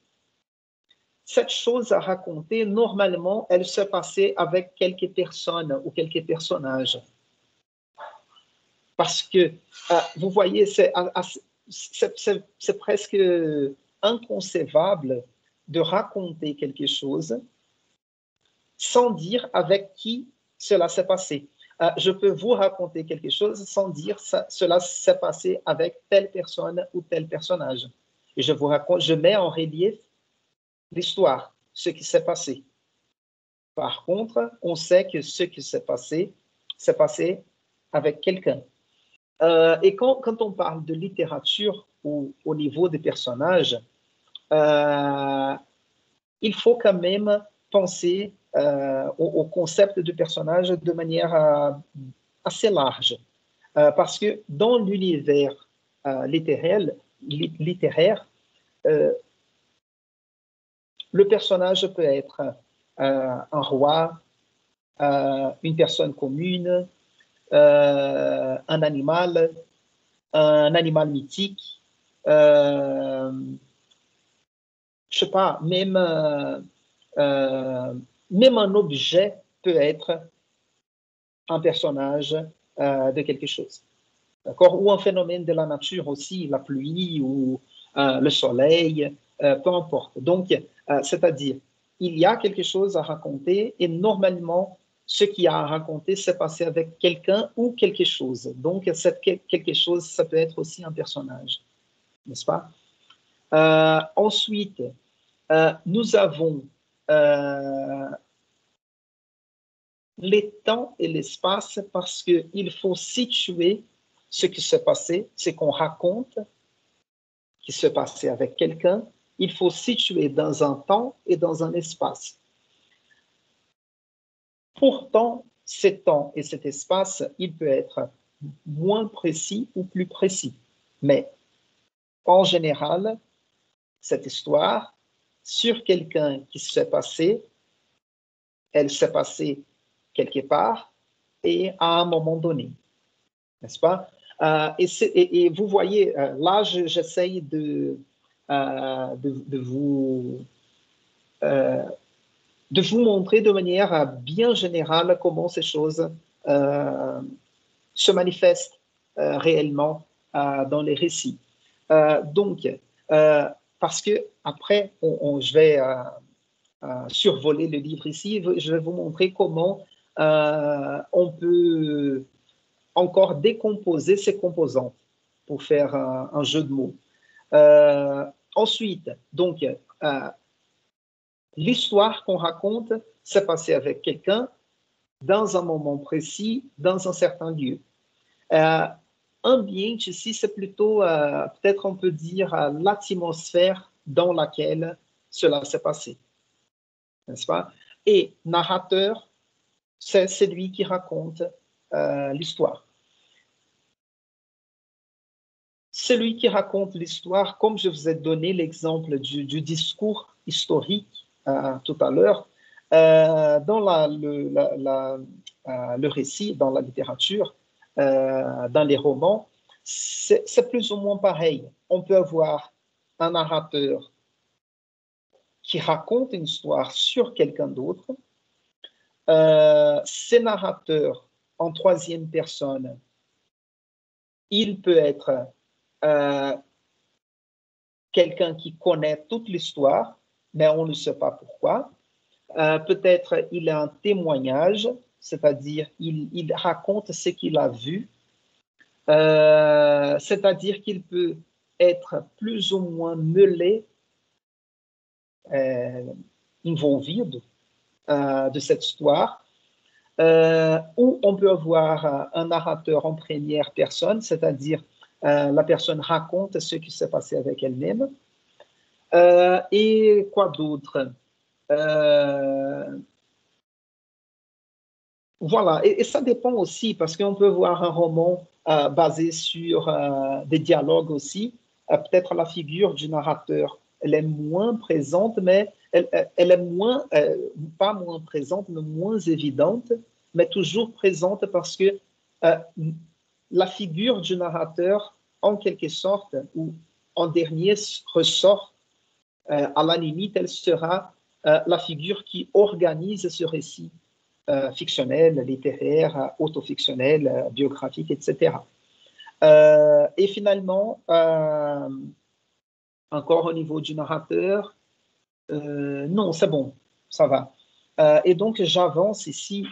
Cette chose à raconter, normalement, elle se passait avec quelques personnes ou quelques personnages. Parce que, vous voyez, c'est presque inconcevable de raconter quelque chose sans dire avec qui cela s'est passé. je peux vous raconter quelque chose sans dire cela s'est passé avec telle personne ou tel personnage. Et je vous raconte, je mets en relief l'histoire, ce qui s'est passé. Par contre, on sait que ce qui s'est passé avec quelqu'un. Et quand on parle de littérature ou au niveau des personnages, il faut quand même penser au concept de personnage de manière assez large. Parce que dans l'univers littéraire, le personnage peut être un roi, une personne commune, un animal mythique, je sais pas, même un objet peut être un personnage de quelque chose. D'accord? Ou un phénomène de la nature aussi, la pluie ou le soleil, peu importe. Donc, c'est-à-dire, il y a quelque chose à raconter et normalement, ce qu'il y a à raconter s'est passé avec quelqu'un ou quelque chose. Donc, quelque chose, ça peut être aussi un personnage, n'est-ce pas? Ensuite, nous avons les temps et l'espace parce qu'il faut situer ce qui s'est passé, ce qu'on raconte, qui s'est passé avec quelqu'un, il faut situer dans un temps et dans un espace. Pourtant, ces temps et cet espace, il peut être moins précis ou plus précis. Mais en général, cette histoire sur quelqu'un qui s'est passé, elle s'est passée quelque part et à un moment donné, n'est-ce pas? Et vous voyez, là, j'essaye de vous montrer de manière bien générale comment ces choses se manifestent réellement dans les récits. Donc, parce que après, je vais survoler le livre ici, je vais vous montrer comment on peut encore décomposer ces composantes pour faire un jeu de mots. Ensuite, donc, l'histoire qu'on raconte s'est passée avec quelqu'un dans un moment précis, dans un certain lieu. Ambiente ici, c'est plutôt, peut-être on peut dire, l'atmosphère dans laquelle cela s'est passé, n'est-ce pas? Et narrateur, c'est celui qui raconte l'histoire. Celui qui raconte l'histoire, comme je vous ai donné l'exemple du discours historique tout à l'heure, dans le récit, dans la littérature, dans les romans, c'est plus ou moins pareil. On peut avoir un narrateur qui raconte une histoire sur quelqu'un d'autre. Ces narrateurs en troisième personne, il peut être quelqu'un qui connaît toute l'histoire, mais on ne sait pas pourquoi. Peut-être il a un témoignage, c'est-à-dire il raconte ce qu'il a vu, c'est-à-dire qu'il peut être plus ou moins mêlé, involvido de cette histoire, ou on peut avoir un narrateur en première personne, c'est-à-dire la personne raconte ce qui s'est passé avec elle-même. Et quoi d'autre? Voilà, et ça dépend aussi, parce qu'on peut voir un roman basé sur des dialogues aussi. Peut-être la figure du narrateur, elle est moins présente, mais elle est moins, pas moins présente, mais moins évidente, mais toujours présente parce que la figure du narrateur, en quelque sorte, ou en dernier ressort, à la limite, elle sera la figure qui organise ce récit fictionnel, littéraire, autofictionnel, biographique, etc. Et finalement, encore au niveau du narrateur, non, c'est bon, ça va. Et donc, j'avance ici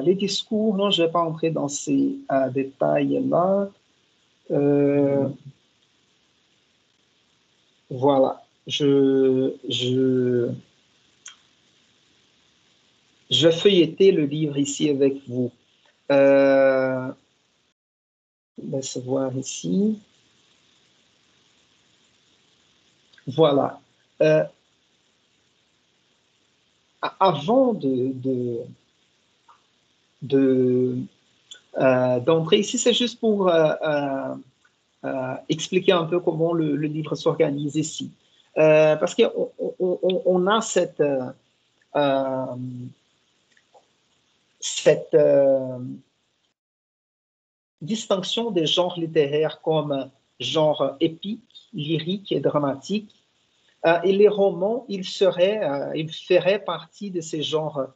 les discours, non, je ne vais pas entrer dans ces détails-là. Voilà, je vais feuilleter le livre ici avec vous. Laisse voir ici. Voilà. Avant d'entrer ici, c'est juste pour expliquer un peu comment le livre s'organise ici. Parce qu'on a cette distinction des genres littéraires comme genre épique, lyrique et dramatique. Et les romans, ils feraient partie de ces genres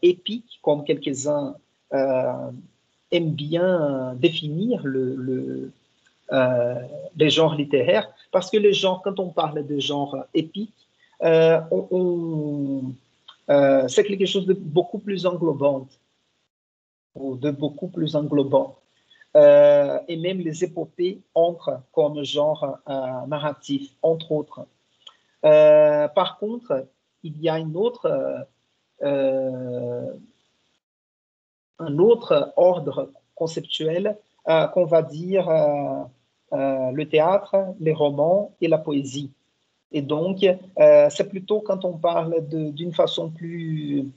épiques, comme quelques-uns aiment bien définir les genres littéraires, parce que les genres, quand on parle de genre épique, c'est quelque chose de beaucoup plus englobant, ou de beaucoup plus englobant. Et même les épopées entrent comme genre narratif, entre autres. Par contre, il y a un autre ordre conceptuel qu'on va dire le théâtre, les romans et la poésie. Et donc, c'est plutôt quand on parle d'une façon plus,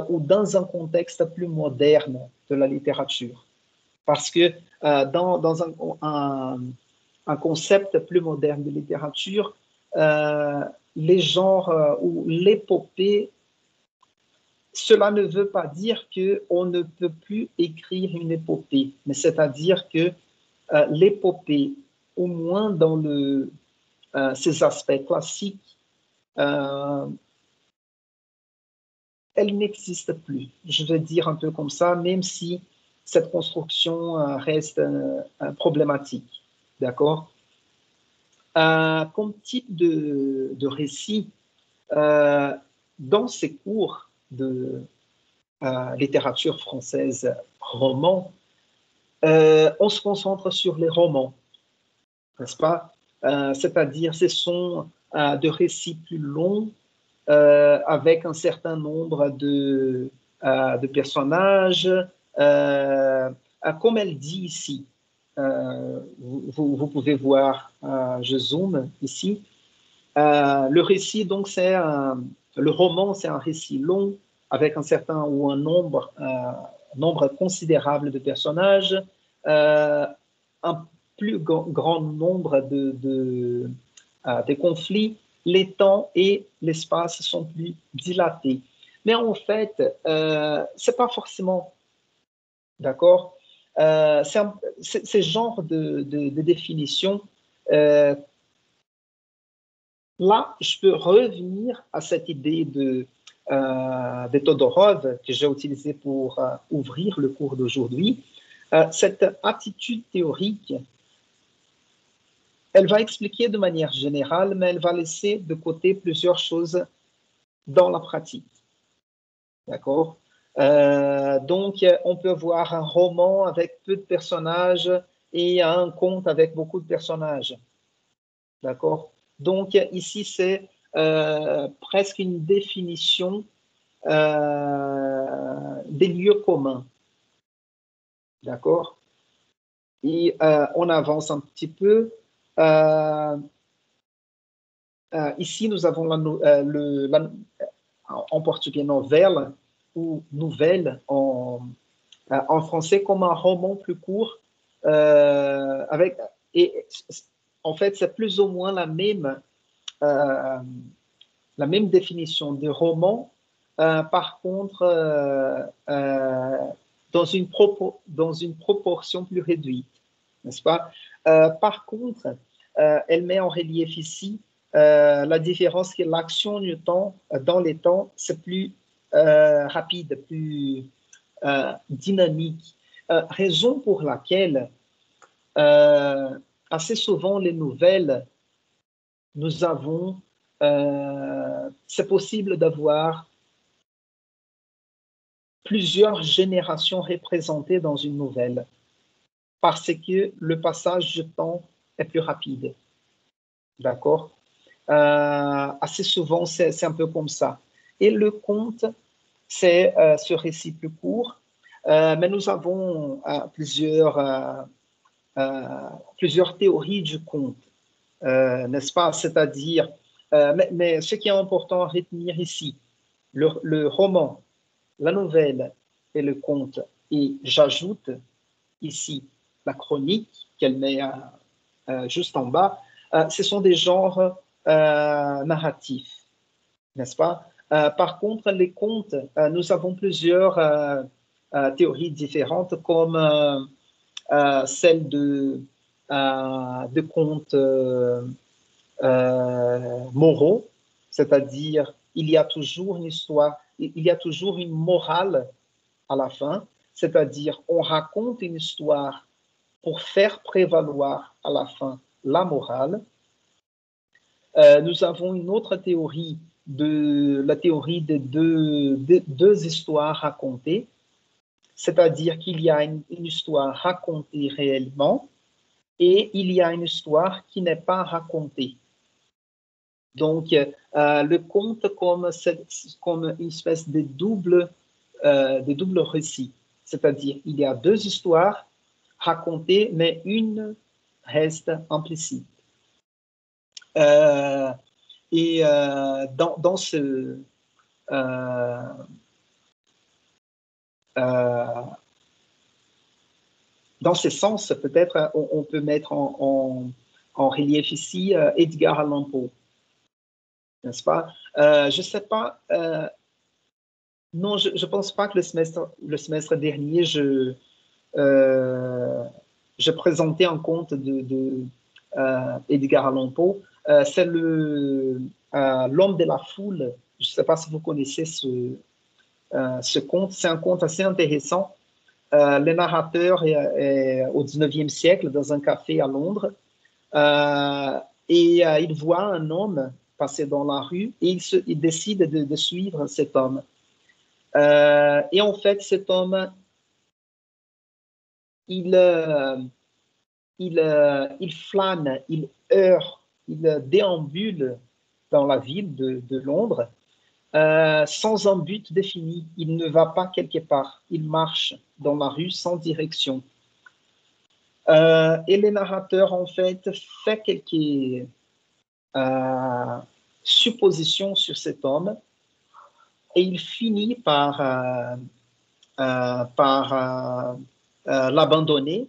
ou dans un contexte plus moderne de la littérature. Parce que dans un concept plus moderne de littérature, les genres ou l'épopée, cela ne veut pas dire qu'on ne peut plus écrire une épopée, mais c'est-à-dire que l'épopée, au moins dans ses aspects classiques, elle n'existe plus. Je vais dire un peu comme ça, même si cette construction reste problématique. D'accord? Comme type de récit, dans ces cours de littérature française roman, on se concentre sur les romans, n'est-ce pas? C'est-à-dire, ce sont de récits plus longs avec un certain nombre de personnages, comme elle dit ici. Vous pouvez voir, je zoome ici. Le récit, donc, le roman, c'est un récit long avec un certain ou un nombre considérable de personnages, un plus grand nombre de conflits, les temps et l'espace sont plus dilatés. Mais en fait, c'est pas forcément, d'accord? Ces genres de définition, là, je peux revenir à cette idée de Todorov que j'ai utilisée pour ouvrir le cours d'aujourd'hui. Cette attitude théorique, elle va expliquer de manière générale, mais elle va laisser de côté plusieurs choses dans la pratique. D'accord? Donc, on peut voir un roman avec peu de personnages et un conte avec beaucoup de personnages. D'accord? Donc, ici, c'est presque une définition des lieux communs. D'accord? Et on avance un petit peu. Ici, nous avons en portugais novelle ou nouvelle en français comme un roman plus court. Et en fait, c'est plus ou moins la même définition de roman. Par contre, dans une proportion plus réduite, n'est-ce pas? Par contre, elle met en relief ici la différence que l'action du temps, dans les temps, c'est plus rapide, plus dynamique. Raison pour laquelle assez souvent les nouvelles, c'est possible d'avoir plusieurs générations représentées dans une nouvelle, parce que le passage de temps est plus rapide. D'accord? Assez souvent, c'est un peu comme ça. Et le conte, c'est ce récit plus court, mais nous avons plusieurs théories du conte, n'est-ce pas? C'est-à-dire, mais ce qui est important à retenir ici, le roman, la nouvelle et le conte, et j'ajoute ici la chronique qu'elle met juste en bas, ce sont des genres narratifs, n'est-ce pas? Par contre, les contes, nous avons plusieurs théories différentes, comme celle de contes moraux, c'est-à-dire il y a toujours une histoire, il y a toujours une morale à la fin, c'est-à-dire on raconte une histoire pour faire prévaloir à la fin la morale. Nous avons une autre théorie, la théorie des deux histoires racontées, c'est-à-dire qu'il y a une histoire racontée réellement et il y a une histoire qui n'est pas racontée. Donc, le conte comme une espèce de double récit, c'est-à-dire il y a deux histoires racontées, mais une reste implicite. Et dans ce sens, peut-être on peut mettre en relief ici Edgar Allan Poe, n'est-ce pas? Je ne sais pas, non, je ne pense pas que le semestre dernier, je présentais un conte de Edgar Allan Poe. C'est L'homme de la foule. Je ne sais pas si vous connaissez ce conte. C'est un conte assez intéressant. Le narrateur est au 19e siècle dans un café à Londres et il voit un homme passer dans la rue et il décide de suivre cet homme. Et en fait, cet homme, il flâne, il erre, il déambule dans la ville de Londres sans un but défini. Il ne va pas quelque part. Il marche dans la rue sans direction. Et le narrateur, en fait, fait quelques suppositions sur cet homme et il finit par l'abandonner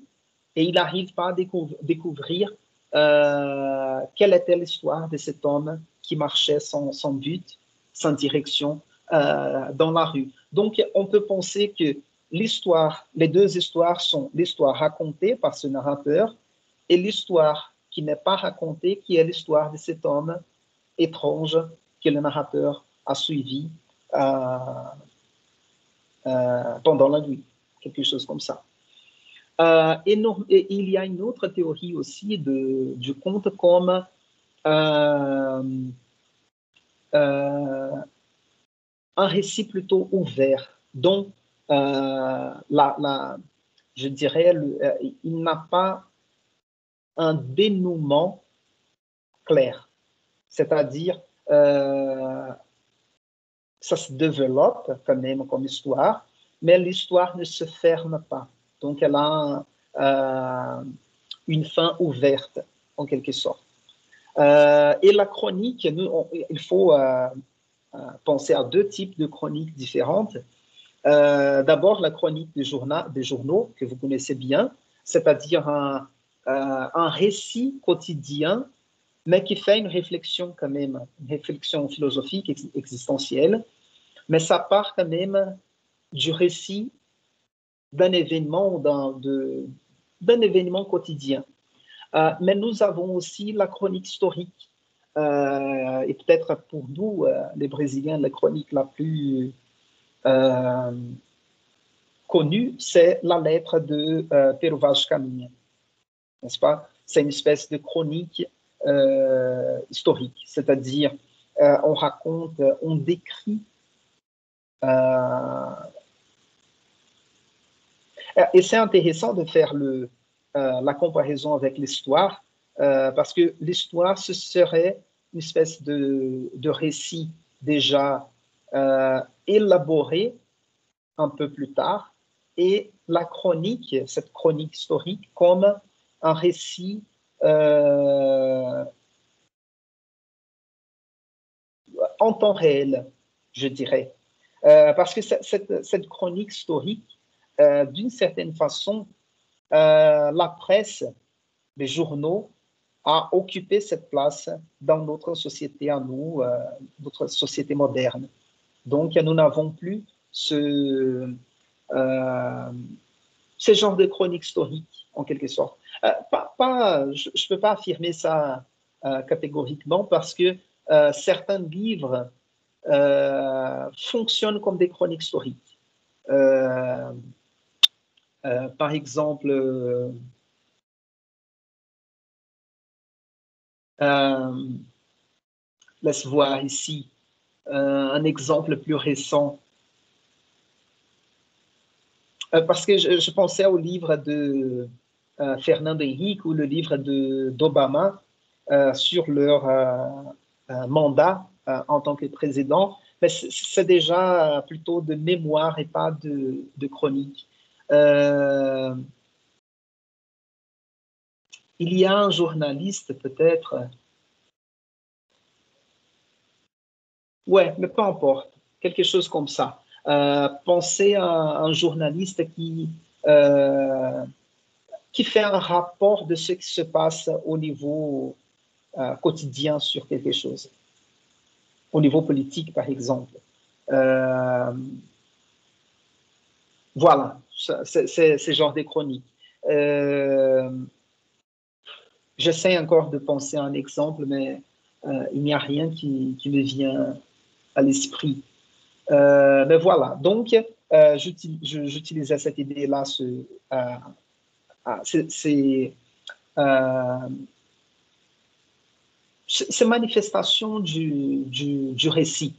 et il n'arrive pas à découvrir quelle était l'histoire de cet homme qui marchait sans but, sans direction dans la rue. Donc, on peut penser que les deux histoires sont l'histoire racontée par ce narrateur et l'histoire qui n'est pas racontée, qui est l'histoire de cet homme étrange que le narrateur a suivi pendant la nuit, quelque chose comme ça. Et il y a une autre théorie aussi du conte comme un récit plutôt ouvert, dont je dirais, il n'a pas un dénouement clair. C'est-à-dire, ça se développe quand même comme histoire, mais l'histoire ne se ferme pas. Donc, elle a une fin ouverte, en quelque sorte. Et la chronique, il faut penser à deux types de chroniques différentes. D'abord, la chronique des journaux, que vous connaissez bien, c'est-à-dire un récit quotidien, mais qui fait une réflexion quand même, une réflexion philosophique, existentielle, mais ça part quand même du récit d'un événement ou d'un événement quotidien. Mais nous avons aussi la chronique historique, et peut-être pour nous, les Brésiliens, la chronique la plus connue, c'est la lettre de Pero Vaz de Caminha, n'est-ce pas? C'est une espèce de chronique historique, c'est-à-dire on raconte, on décrit Et c'est intéressant de faire la comparaison avec l'histoire, parce que l'histoire, ce serait une espèce de récit déjà élaboré un peu plus tard, et la chronique, cette chronique historique, comme un récit en temps réel, je dirais. Parce que cette chronique historique, d'une certaine façon, la presse, les journaux, a occupé cette place dans notre société à nous, notre société moderne. Donc, nous n'avons plus ce genre de chronique historique, en quelque sorte. Je ne peux pas affirmer ça catégoriquement parce que certains livres fonctionnent comme des chroniques historiques. Par exemple, laisse voir ici un exemple plus récent. Parce que je pensais au livre de Fernando Henrique ou le livre d'Obama sur leur mandat en tant que président, mais c'est déjà plutôt de mémoire et pas de chronique. Il y a un journaliste peut-être. Ouais, mais peu importe, quelque chose comme ça. Pensez à un journaliste qui fait un rapport de ce qui se passe au niveau quotidien sur quelque chose, au niveau politique, par exemple. Voilà, c'est ce genre de chronique. J'essaie encore de penser à un exemple, mais il n'y a rien qui me vient à l'esprit. Mais voilà, donc j'utilisais cette idée-là, ces manifestations du récit,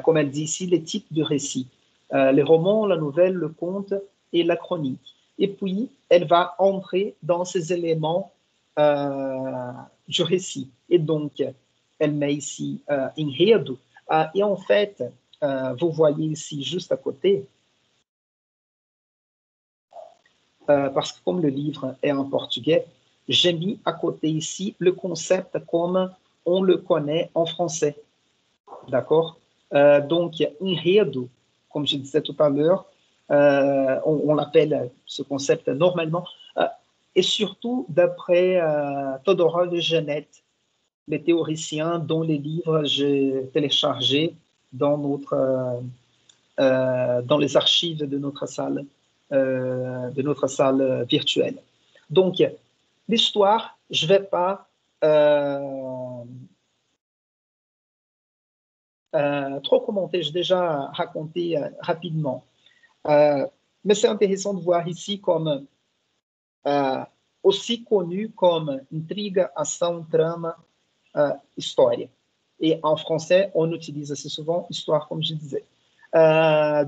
comme elle dit ici, les types de récits, les romans, la nouvelle, le conte et la chronique. Et puis, elle va entrer dans ces éléments du récit. Et donc, elle met ici enredo. Et en fait, vous voyez ici juste à côté, parce que comme le livre est en portugais, j'ai mis à côté ici le concept comme on le connaît en français. D'accord? Donc, enredo, comme je disais tout à l'heure, on l'appelle ce concept normalement, et surtout d'après Todorov de Genette, les théoriciens dont les livres j'ai téléchargés dans dans les archives de notre salle virtuelle. Donc, l'histoire, je ne vais pas trop commenter, j'ai déjà raconté rapidement. Mais c'est intéressant de voir ici comme aussi connu comme intriga, ação, trama, história. Et en français, on utilise assez souvent histoire, comme je disais.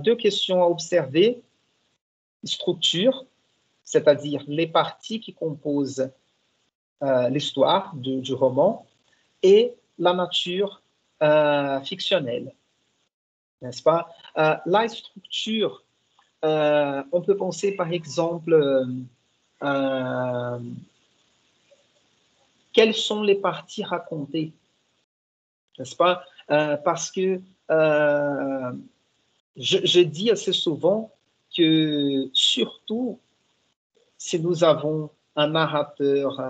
Deux questions à observer. Structure, c'est-à-dire les parties qui composent l'histoire du roman, et la nature fictionnelle, n'est-ce pas? La structure, on peut penser par exemple quelles sont les parties racontées, n'est-ce pas? Parce que je dis assez souvent que surtout si nous avons un narrateur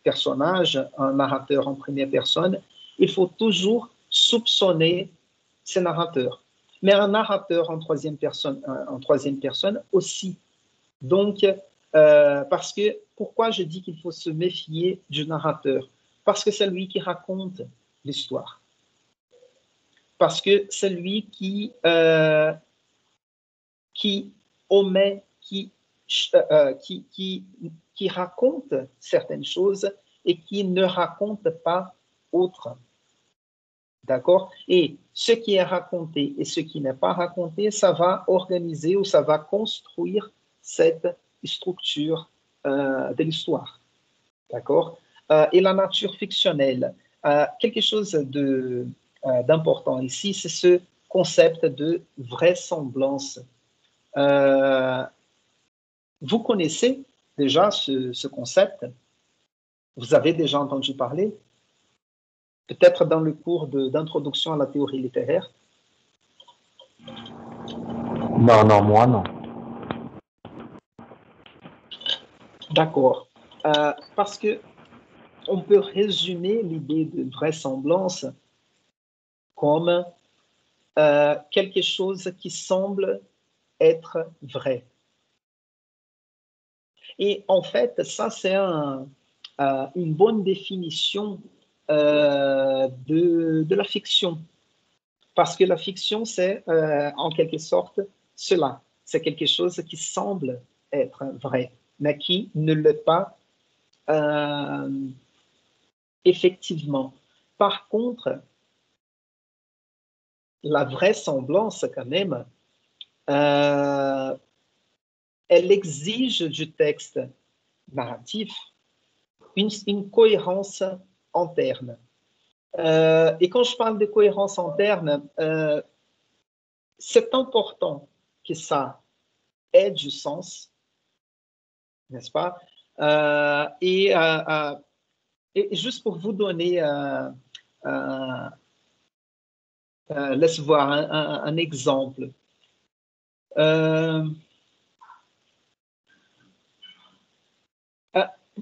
personnage, un narrateur en première personne, il faut toujours soupçonner ces narrateurs. Mais un narrateur en troisième personne aussi. Donc, parce que, pourquoi je dis qu'il faut se méfier du narrateur? Parce que c'est lui qui raconte l'histoire. Parce que c'est lui qui omet, qui raconte certaines choses et qui ne raconte pas autres. D'accord? Et ce qui est raconté et ce qui n'est pas raconté, ça va organiser ou ça va construire cette structure de l'histoire. D'accord? Et la nature fictionnelle. Quelque chose d'important ici, c'est ce concept de vraisemblance. Vous connaissez déjà ce concept? Vous avez déjà entendu parler? Peut-être dans le cours d'introduction à la théorie littéraire? Non, moi non. D'accord. Parce que on peut résumer l'idée de vraisemblance comme quelque chose qui semble être vrai. Et en fait, ça, c'est une bonne définition de la fiction. Parce que la fiction, c'est en quelque sorte cela. C'est quelque chose qui semble être vrai, mais qui ne l'est pas effectivement. Par contre, la vraisemblance, quand même, elle exige du texte narratif une cohérence interne. Et quand je parle de cohérence interne, c'est important que ça ait du sens, n'est-ce pas? Et juste pour vous donner, laisse voir un exemple.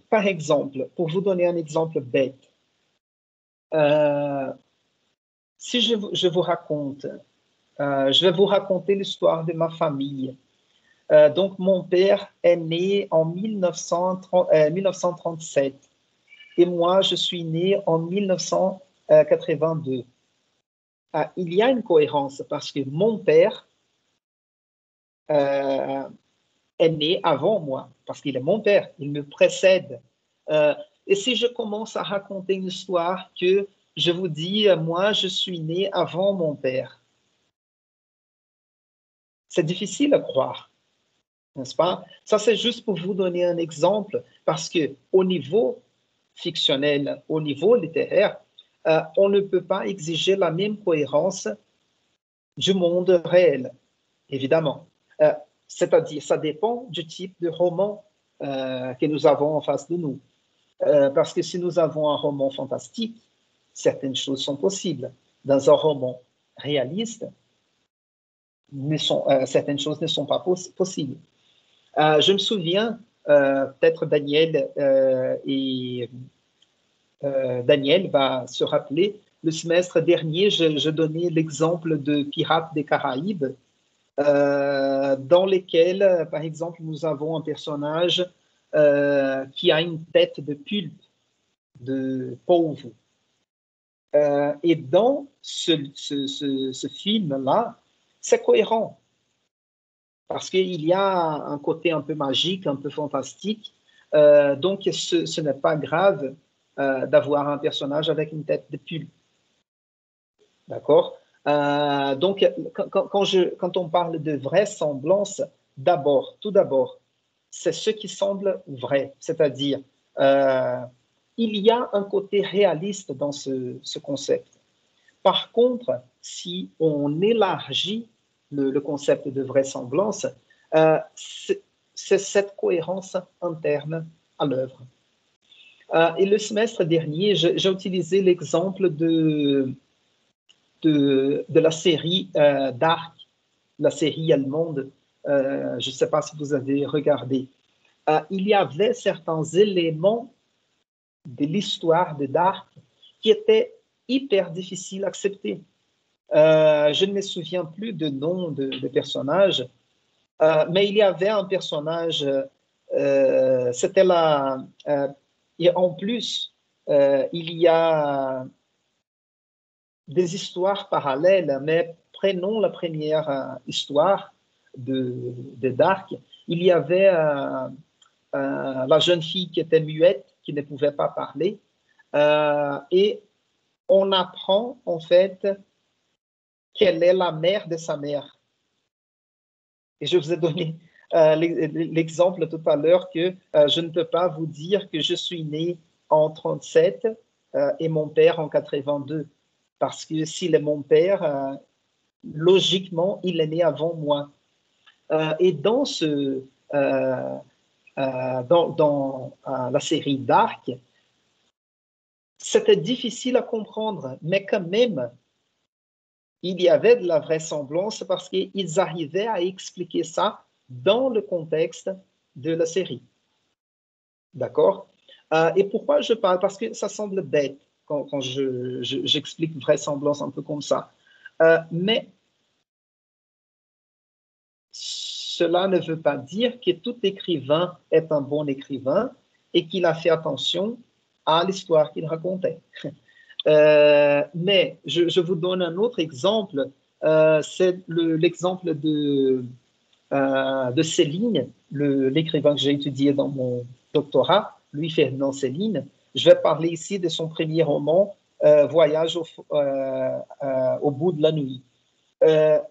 Par exemple, pour vous donner un exemple bête, si je vous raconte, je vais vous raconter l'histoire de ma famille. Donc, mon père est né en 1937 et moi, je suis né en 1982. Il y a une cohérence parce que mon père est né avant moi, parce qu'il est mon père, il me précède. Et si je commence à raconter une histoire que je vous dis, moi, je suis né avant mon père, c'est difficile à croire, n'est-ce pas? Ça, c'est juste pour vous donner un exemple, parce que au niveau fictionnel, au niveau littéraire, on ne peut pas exiger la même cohérence du monde réel, évidemment. C'est-à-dire, ça dépend du type de roman que nous avons en face de nous. Parce que si nous avons un roman fantastique, certaines choses sont possibles. Dans un roman réaliste, certaines choses ne sont pas possibles. Je me souviens, peut-être Daniel va se rappeler, le semestre dernier, je donnais l'exemple de Pirates des Caraïbes, dans lesquels, par exemple, nous avons un personnage qui a une tête de pulpe, de pauvre. Et dans ce film-là, c'est cohérent, parce qu'il y a un côté un peu magique, un peu fantastique, donc ce n'est pas grave d'avoir un personnage avec une tête de pulpe. D'accord? Donc, quand on parle de vraisemblance, tout d'abord, c'est ce qui semble vrai, c'est-à-dire il y a un côté réaliste dans ce concept. Par contre, si on élargit le concept de vraisemblance, c'est cette cohérence interne à l'œuvre. Et le semestre dernier, j'ai utilisé l'exemple de la série Dark, la série allemande. Je ne sais pas si vous avez regardé. Il y avait certains éléments de l'histoire de Dark qui étaient hyper difficiles à accepter. Je ne me souviens plus de nom de personnage, mais il y avait un personnage, c'était là, et en plus, il y a des histoires parallèles, mais prenons la première histoire de Dark. Il y avait la jeune fille qui était muette, qui ne pouvait pas parler, et on apprend en fait qu'elle est la mère de sa mère. Et je vous ai donné l'exemple tout à l'heure que je ne peux pas vous dire que je suis né en 37 et mon père en 82. Parce que s'il est mon père, logiquement, il est né avant moi. Et dans la série Dark, c'était difficile à comprendre, mais quand même, il y avait de la vraisemblance parce qu'ils arrivaient à expliquer ça dans le contexte de la série. D'accord? Et pourquoi je parle? Parce que ça semble bête quand j'explique vraisemblance un peu comme ça. Mais cela ne veut pas dire que tout écrivain est un bon écrivain et qu'il a fait attention à l'histoire qu'il racontait. Mais je vous donne un autre exemple. C'est l'exemple de Céline, l'écrivain que j'ai étudié dans mon doctorat, Louis-Ferdinand Céline. Je vais parler ici de son premier roman, Voyage au bout de la nuit.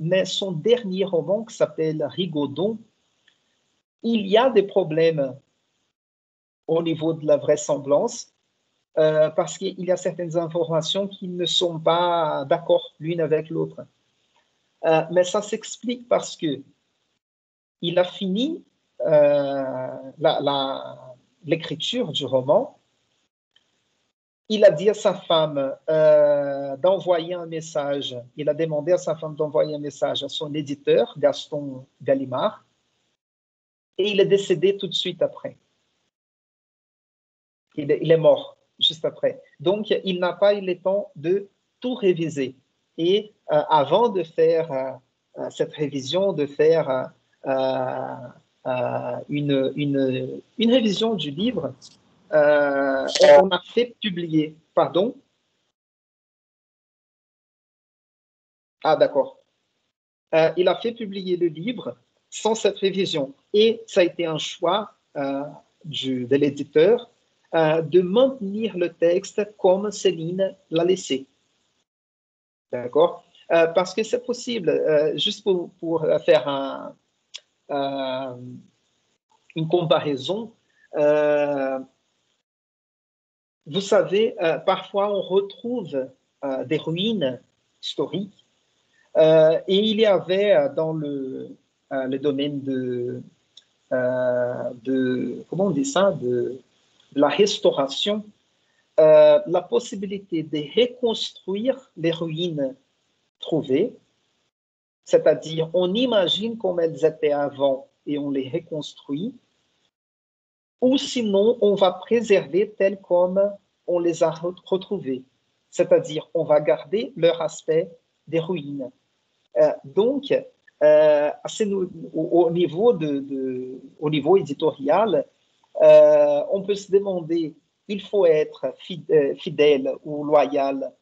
Mais son dernier roman, qui s'appelle Rigaudon, il y a des problèmes au niveau de la vraisemblance, parce qu'il y a certaines informations qui ne sont pas d'accord l'une avec l'autre. Mais ça s'explique parce que il a fini l'écriture du roman. Il a dit à sa femme d'envoyer un message. Il a demandé à sa femme d'envoyer un message à son éditeur, Gaston Gallimard, et il est décédé tout de suite après. Il est mort juste après. Donc, il n'a pas eu le temps de tout réviser. Et avant de faire cette révision, de faire une révision du livre, on a fait publier. Pardon? Ah, d'accord. Il a fait publier le livre sans cette révision. Et ça a été un choix de l'éditeur de maintenir le texte comme Céline l'a laissé. D'accord? Parce que c'est possible, juste pour faire une comparaison, vous savez, parfois on retrouve des ruines historiques et il y avait dans le domaine de comment on dit ça, de la restauration, la possibilité de reconstruire les ruines trouvées, c'est-à-dire on imagine comme elles étaient avant et on les reconstruit, ou sinon on va préserver telles comme on les a retrouvées, c'est-à-dire on va garder leur aspect des ruines. Donc, au niveau éditorial, on peut se demander, il faut être fidèle ou loyal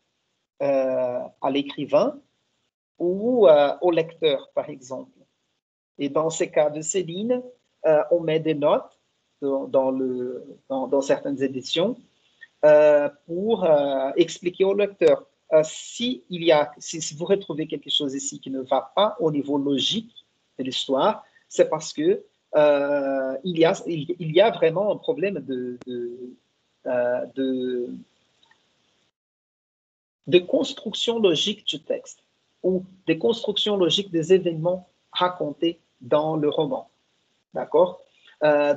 à l'écrivain ou au lecteur, par exemple. Et dans ces cas de Céline, on met des notes dans certaines éditions pour expliquer au lecteur. Si vous retrouvez quelque chose ici qui ne va pas au niveau logique de l'histoire, c'est parce que il y a vraiment un problème de construction logique du texte ou de construction logique des événements racontés dans le roman. D'accord?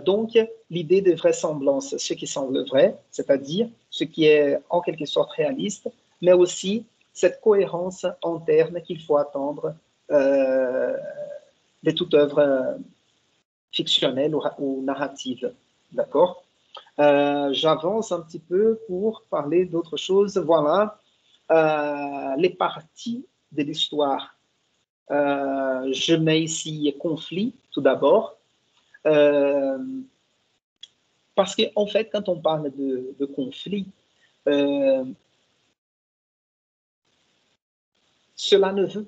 Donc, l'idée de vraisemblance, ce qui semble vrai, c'est-à-dire ce qui est en quelque sorte réaliste, mais aussi cette cohérence interne qu'il faut attendre de toute œuvre fictionnelle ou narrative. D'accord? J'avance un petit peu pour parler d'autre chose. Voilà les parties de l'histoire. Je mets ici conflit, tout d'abord. Parce qu'en fait, quand on parle de conflit, cela ne veut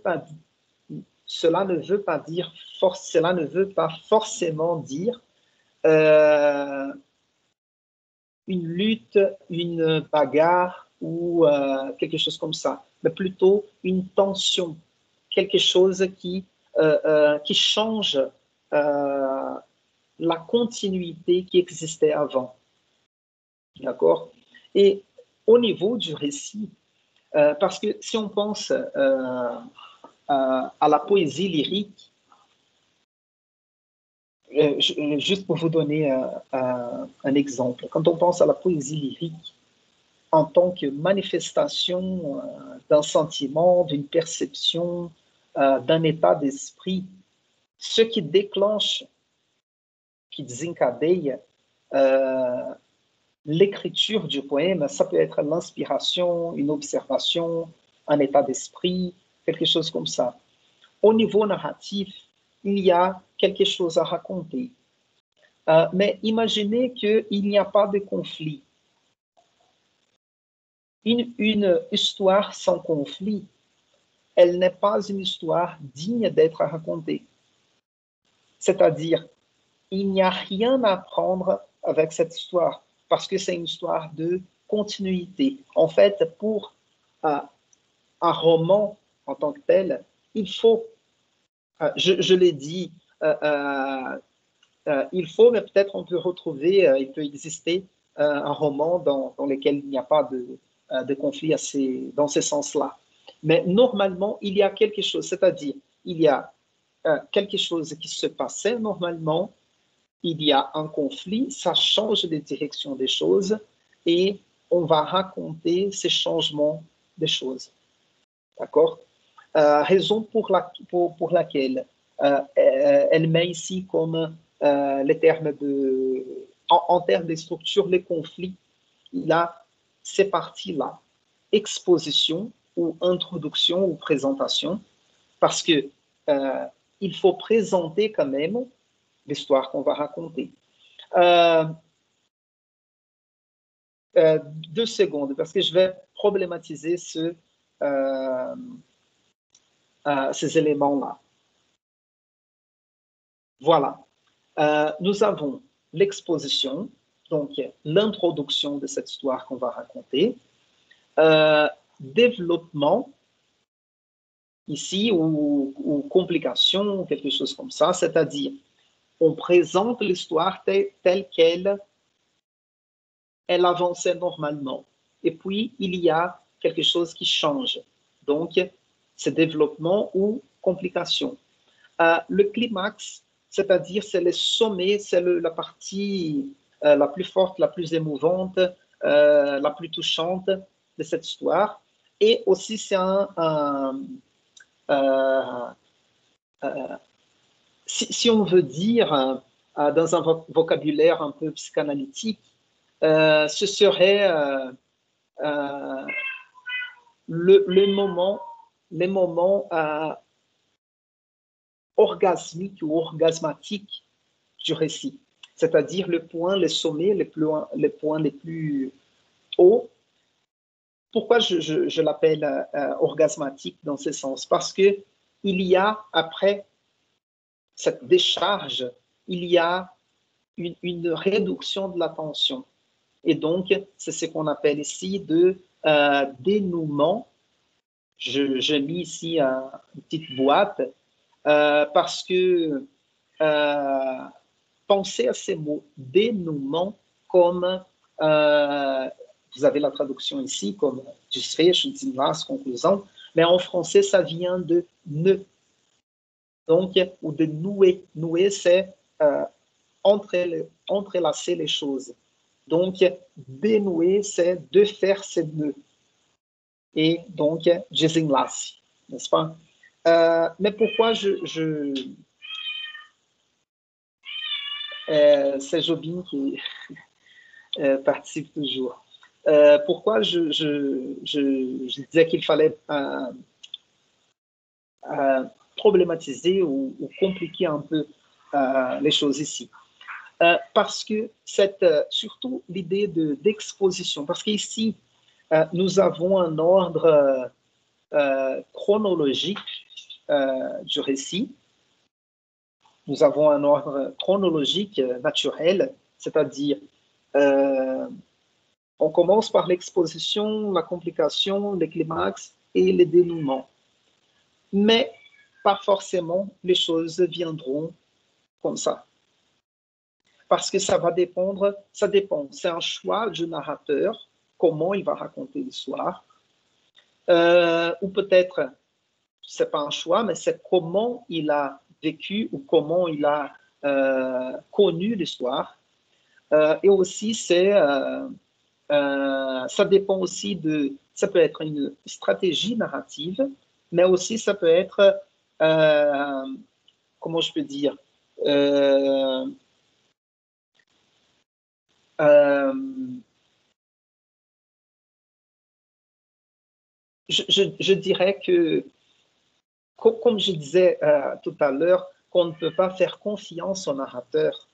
pas forcément dire une lutte, une bagarre ou quelque chose comme ça, mais plutôt une tension, quelque chose qui change la continuité qui existait avant. D'accord? Et au niveau du récit, parce que si on pense à la poésie lyrique, juste pour vous donner un exemple, quand on pense à la poésie lyrique en tant que manifestation d'un sentiment, d'une perception, d'un état d'esprit, ce qui déclenche, qui désencadeille l'écriture du poème, ça peut être l'inspiration, une observation, un état d'esprit, quelque chose comme ça. Au niveau narratif, il y a quelque chose à raconter. Mais imaginez qu'il n'y a pas de conflit. Une histoire sans conflit, elle n'est pas une histoire digne d'être racontée. C'est-à-dire, il n'y a rien à apprendre avec cette histoire, parce que c'est une histoire de continuité. En fait, pour un roman en tant que tel, il faut, je l'ai dit, il faut, mais peut-être on peut retrouver, il peut exister un roman dans lequel il n'y a pas de conflit dans ce sens-là. Mais normalement, il y a quelque chose, c'est-à-dire, il y a quelque chose qui se passait normalement, il y a un conflit, ça change de direction des choses et on va raconter ces changements des choses. D'accord? Raison pour laquelle elle met ici comme les termes en termes de structure, les conflits, il a ces parties-là, exposition ou introduction ou présentation, parce que il faut présenter quand même l'histoire qu'on va raconter. 2 secondes, parce que je vais problématiser ces éléments-là. Voilà. Nous avons l'exposition, donc l'introduction de cette histoire qu'on va raconter, développement, ici, ou complication, quelque chose comme ça, c'est-à-dire on présente l'histoire telle qu'elle avançait normalement. Et puis, il y a quelque chose qui change. Donc, c'est développement ou complication. Le climax, c'est-à-dire c'est le sommet, c'est la partie la plus forte, la plus émouvante, la plus touchante de cette histoire. Et aussi, c'est si on veut dire dans un vocabulaire un peu psychanalytique, ce serait les moments orgasmiques ou orgasmatiques du récit, c'est-à-dire le sommet, les points les plus hauts. Pourquoi je l'appelle orgasmatique dans ce sens? Parce que il y a, après cette décharge, il y a une réduction de la tension. Et donc, c'est ce qu'on appelle ici de dénouement. Je mis ici une petite boîte parce que pensez à ces mots, dénouement, comme vous avez la traduction ici, comme Desfecho, desenlace, conclusion, mais en français, ça vient de nœud. Donc, ou de nouer. Nouer, c'est entrelacer les choses. Donc, dénouer, c'est de faire ces nœuds. Et donc, desenlace, n'est-ce pas? Mais pourquoi c'est Jobim qui participe toujours. Pourquoi je disais qu'il fallait problématiser ou compliquer un peu les choses ici. Parce que surtout l'idée d'exposition, parce qu'ici, nous avons un ordre chronologique du récit. Nous avons un ordre chronologique naturel, c'est-à-dire on commence par l'exposition, la complication, les climax et les dénouements. Mais pas forcément les choses viendront comme ça. Parce que ça dépend. C'est un choix du narrateur, comment il va raconter l'histoire. Ou peut-être, c'est pas un choix, mais c'est comment il a vécu ou comment il a connu l'histoire. Et aussi, ça dépend aussi ça peut être une stratégie narrative, mais aussi ça peut être, comment je peux dire, je dirais que, comme je disais tout à l'heure, qu'on ne peut pas faire confiance au narrateur,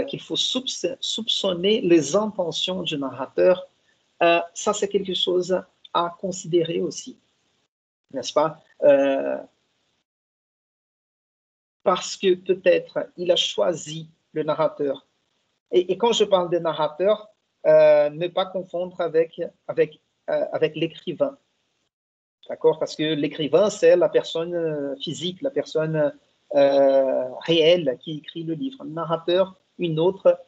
qu'il faut soupçonner les intentions du narrateur. Ça, c'est quelque chose à considérer aussi, n'est-ce pas? Parce que peut-être il a choisi le narrateur. Et quand je parle de narrateur, ne pas confondre avec l'écrivain. D'accord? Parce que l'écrivain, c'est la personne physique, la personne réelle qui écrit le livre. Le narrateur, une autre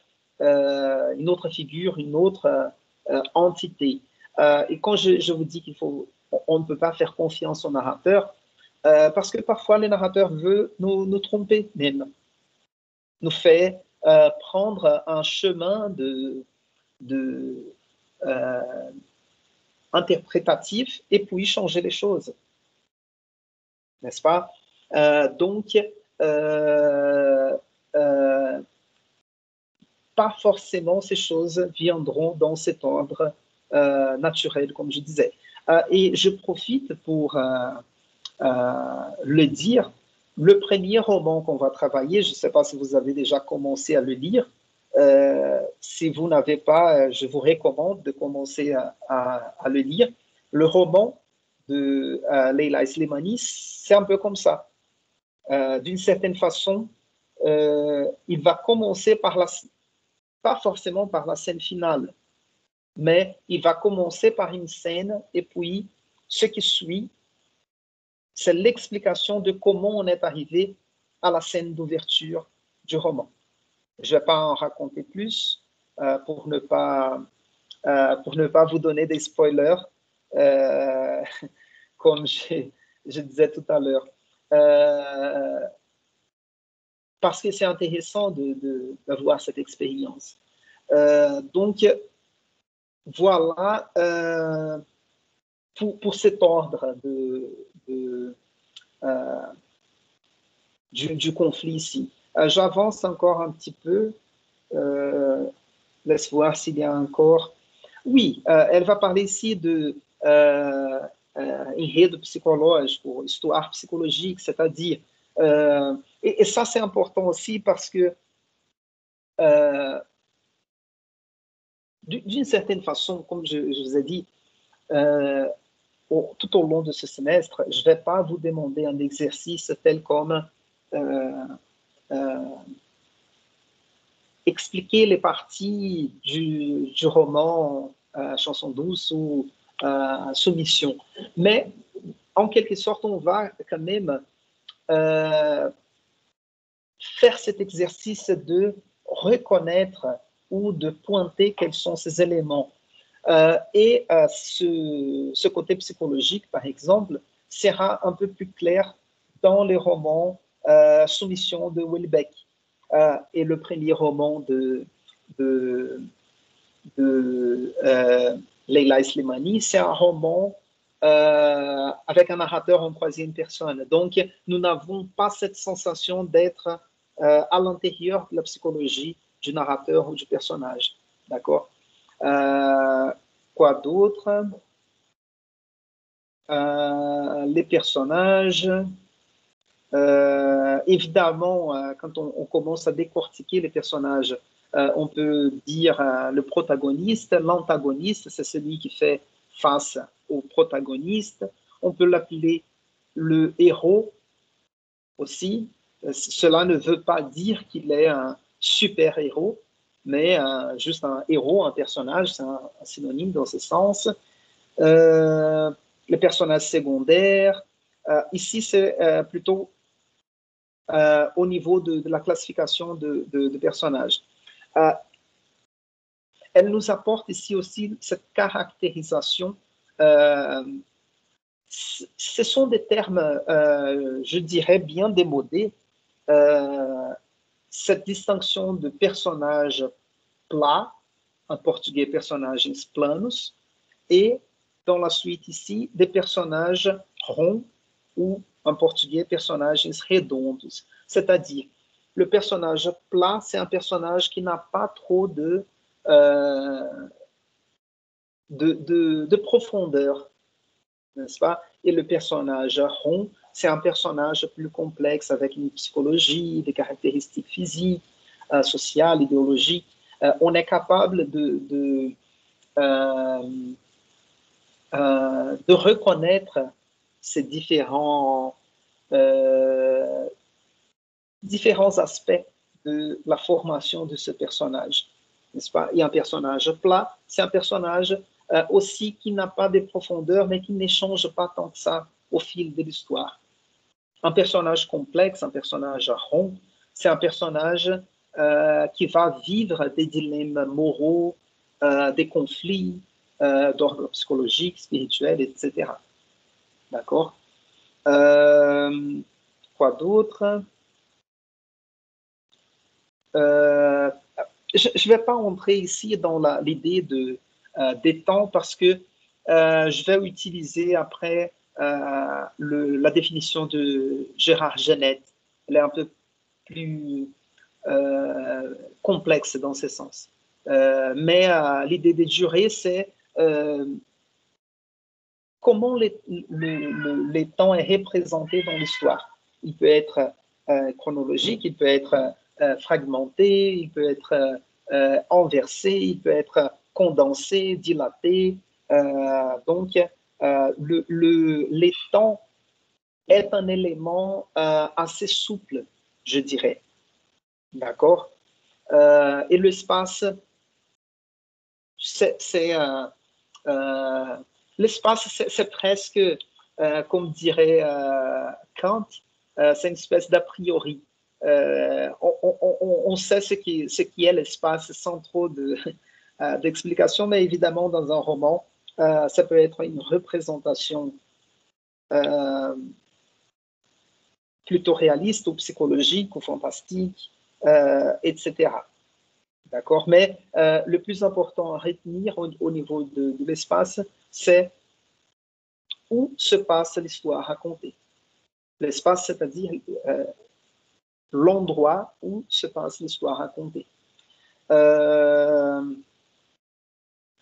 figure, une autre entité. Et quand je vous dis on ne peut pas faire confiance au narrateur, parce que parfois les narrateurs veulent nous tromper même, nous fait prendre un chemin interprétatif et puis changer les choses, n'est-ce pas? Donc, pas forcément ces choses viendront dans cet ordre naturel, comme je disais. Et je profite pour le dire. Le premier roman qu'on va travailler, je ne sais pas si vous avez déjà commencé à le lire. Si vous n'avez pas, je vous recommande de commencer à le lire. Le roman de Leila Slimani, c'est un peu comme ça. D'une certaine façon, il va commencer pas forcément par la scène finale, mais il va commencer par une scène et puis ce qui suit, c'est l'explication de comment on est arrivé à la scène d'ouverture du roman. Je ne vais pas en raconter plus pour ne pas vous donner des spoilers, comme je disais tout à l'heure. Parce que c'est intéressant d'avoir cette expérience. Donc, voilà pour cet ordre du conflit ici. J'avance encore un petit peu. Laisse voir s'il y a encore. Oui, elle va parler ici de enredo psicológico, histoire psychologique, c'est-à-dire. Et ça, c'est important aussi parce que, d'une certaine façon, comme je vous ai dit, tout au long de ce semestre, je ne vais pas vous demander un exercice tel comme expliquer les parties du roman Chanson douce ou Soumission. Mais en quelque sorte, on va quand même faire cet exercice de reconnaître ou de pointer quels sont ces éléments. Ce côté psychologique, par exemple, sera un peu plus clair dans les romans Soumission de Houellebecq et le premier roman de Leila Slimani. C'est un roman avec un narrateur en troisième personne. Donc, nous n'avons pas cette sensation d'être à l'intérieur de la psychologie du narrateur ou du personnage. D'accord? Quoi d'autre? Les personnages. Évidemment, quand on commence à décortiquer les personnages, on peut dire le protagoniste, l'antagoniste, c'est celui qui fait face au protagoniste. On peut l'appeler le héros aussi. Cela ne veut pas dire qu'il est un super-héros, mais juste un héros, un personnage, c'est un synonyme dans ce sens. Les personnages secondaires, ici c'est plutôt au niveau de la classification de personnages. Elle nous apporte ici aussi cette caractérisation. Ce sont des termes, je dirais, bien démodés. Cette distinction de personnages plats, en portugais personagens planos, et dans la suite ici, des personnages ronds ou en portugais personagens redondos. C'est-à-dire, le personnage plat, c'est un personnage qui n'a pas trop de profondeur, n'est-ce pas? Et le personnage rond, c'est un personnage plus complexe avec une psychologie, des caractéristiques physiques, sociales, idéologiques. On est capable de reconnaître ces différents aspects de la formation de ce personnage, n'est-ce pas? Et un personnage plat, c'est un personnage aussi qui n'a pas de profondeur, mais qui n'échange pas tant que ça au fil de l'histoire. Un personnage complexe, un personnage rond, c'est un personnage qui va vivre des dilemmes moraux, des conflits d'ordre psychologique, spirituel, etc. D'accord? Quoi d'autre? Je ne vais pas entrer ici dans l'idée des temps parce que je vais utiliser après la définition de Gérard Genette. Elle est un peu plus complexe dans ce sens. Mais l'idée des durées, c'est comment les temps est représenté dans l'histoire. Il peut être chronologique, il peut être fragmenté, il peut être inversé, il peut être condensé, dilaté. Donc, les temps est un élément assez souple, je dirais. D'accord? Et l'espace, l'espace, c'est presque, comme dirait Kant, c'est une espèce d'a priori. On sait ce qui est l'espace sans trop d'explications, mais évidemment, dans un roman, ça peut être une représentation plutôt réaliste ou psychologique ou fantastique, etc. D'accord? Mais le plus important à retenir au niveau de l'espace, c'est où se passe l'histoire racontée. L'espace, c'est-à-dire l'endroit où se passe l'histoire racontée.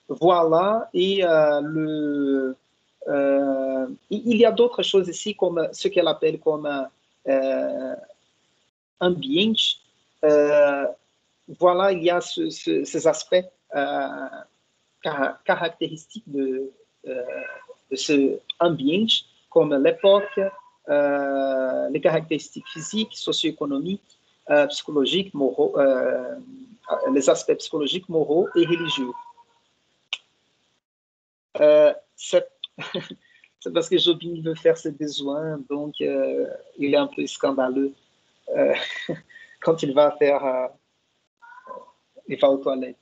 Voilà, et il y a d'autres choses ici, comme ce qu'elle appelle comme ambiente. Voilà, il y a ces aspects caractéristiques de ce ambiente, comme l'époque, les caractéristiques physiques, socio-économiques, psychologiques, moraux, les aspects psychologiques, moraux et religieux. C'est parce que Jobim veut faire ses besoins, donc il est un peu scandaleux quand il va faire, il va aux toilettes.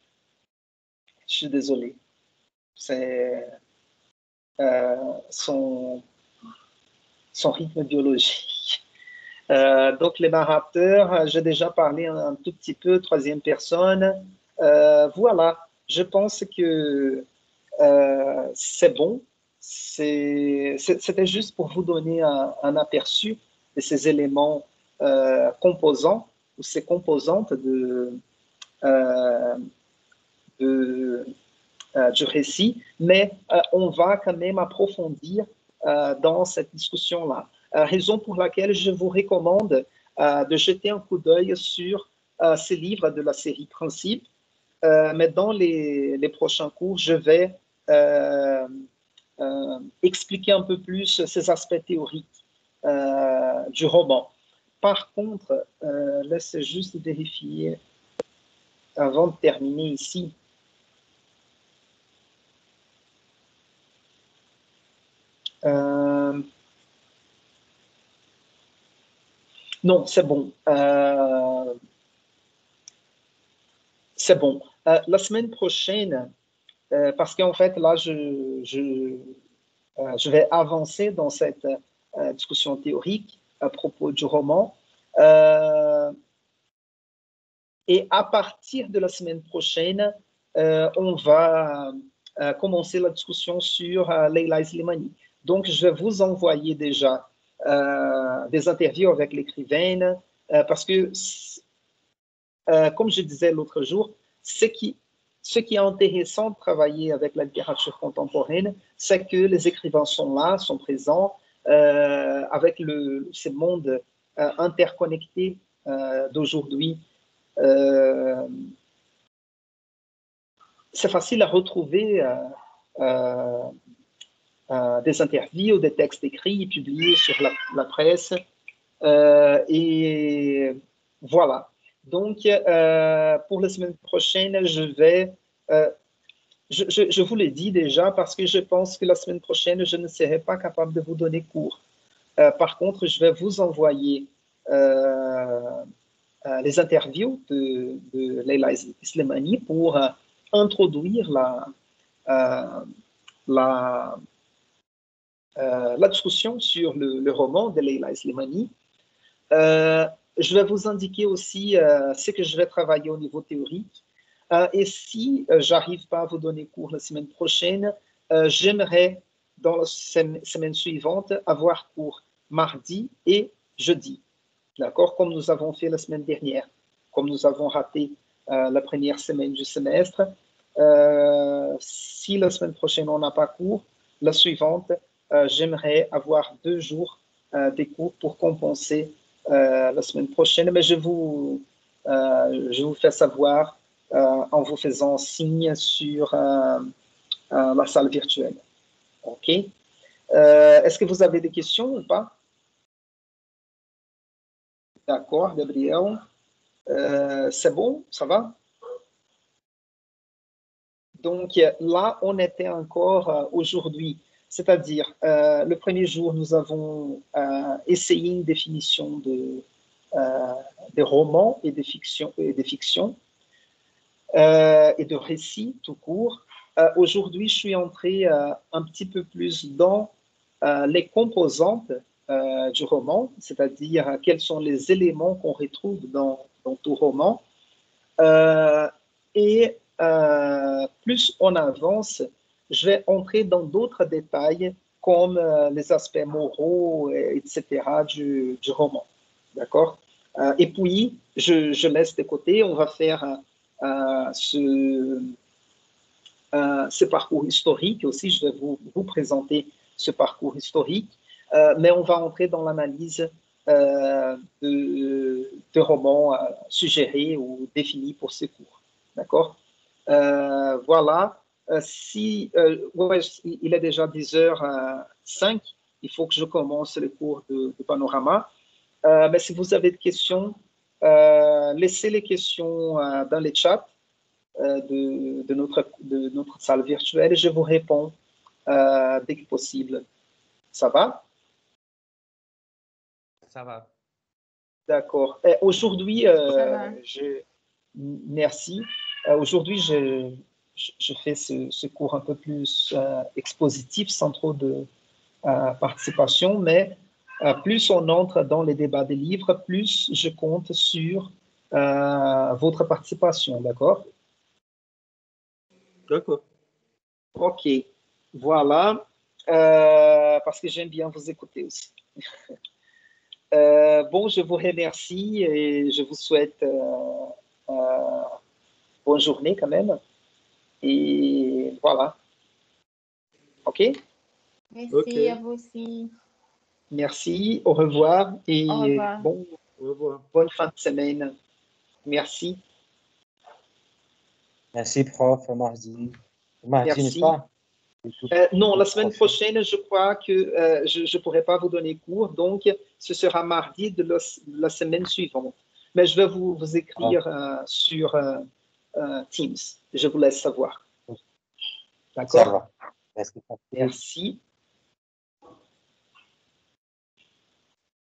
Je suis désolé. C'est son rythme biologique. Donc, les narrateurs, j'ai déjà parlé un tout petit peu, troisième personne. Voilà, je pense que c'est bon. C'était juste pour vous donner un aperçu de ces éléments composants ou ces composantes du récit, mais on va quand même approfondir dans cette discussion-là. Raison pour laquelle je vous recommande de jeter un coup d'œil sur ces livres de la série Principe, mais dans les prochains cours, je vais expliquer un peu plus ces aspects théoriques du roman. Par contre, laissez juste vérifier avant de terminer ici. Non, c'est bon. C'est bon. La semaine prochaine, parce qu'en fait, là, je vais avancer dans cette discussion théorique à propos du roman. Et à partir de la semaine prochaine, on va commencer la discussion sur Leila Slimani. Donc, je vais vous envoyer déjà des interviews avec l'écrivaine, parce que, comme je disais l'autre jour, ce qui est intéressant de travailler avec la littérature contemporaine, c'est que les écrivains sont là, sont présents, avec ce monde interconnecté d'aujourd'hui. C'est facile à retrouver des interviews, des textes écrits, publiés sur la presse. Et voilà. Donc, pour la semaine prochaine, je vous l'ai dit déjà, parce que je pense que la semaine prochaine, je ne serai pas capable de vous donner cours. Par contre, je vais vous envoyer les interviews de Leila Slimani pour introduire la discussion sur le roman de Leila Slimani. Je vais vous indiquer aussi ce que je vais travailler au niveau théorique. Et si j'arrive pas à vous donner cours la semaine prochaine, j'aimerais dans la semaine suivante avoir cours mardi et jeudi. D'accord, comme nous avons fait la semaine dernière, comme nous avons raté la première semaine du semestre. Si la semaine prochaine on n'a pas cours, la suivante, j'aimerais avoir 2 jours des cours pour compenser la semaine prochaine, mais je vous fais savoir en vous faisant signe sur la salle virtuelle. OK? Est-ce que vous avez des questions ou pas? D'accord, Gabriel. C'est bon, ça va? Donc là, on était encore aujourd'hui, c'est-à-dire le premier jour, nous avons essayé une définition de romans et de fiction, et de récits tout court. Aujourd'hui, je suis entré un petit peu plus dans les composantes du roman, c'est-à-dire quels sont les éléments qu'on retrouve dans tout roman. Et plus on avance, je vais entrer dans d'autres détails comme les aspects moraux, etc. du roman. D'accord? Et puis, je laisse de côté, on va faire ce parcours historique aussi. Je vais vous présenter ce parcours historique, mais on va entrer dans l'analyse de romans suggérés ou définis pour ce cours. D'accord? Voilà. Ouais, il est déjà 10h05, il faut que je commence le cours de Panorama. Mais si vous avez des questions, laissez les questions dans les chats de notre salle virtuelle et je vous réponds dès que possible. Ça va? Ça va. D'accord. Aujourd'hui, merci. Aujourd'hui, je fais ce cours un peu plus expositif, sans trop de participation, mais plus on entre dans les débats des livres, plus je compte sur votre participation, d'accord? D'accord. OK. Voilà. Parce que j'aime bien vous écouter aussi. Bon, je vous remercie et je vous souhaite bonne journée quand même. Et voilà. OK? Merci Ok. à vous aussi. Merci, au revoir et Au revoir. Au revoir. bonne fin de semaine. Merci. Merci, prof. Mardi. Mardi, n'est-ce Merci. pas? Non, la semaine prochaine, je crois que je ne pourrai pas vous donner cours, donc ce sera mardi de la semaine suivante. Mais je vais vous écrire sur Teams. Je vous laisse savoir. Ça D'accord? va. Merci. Merci.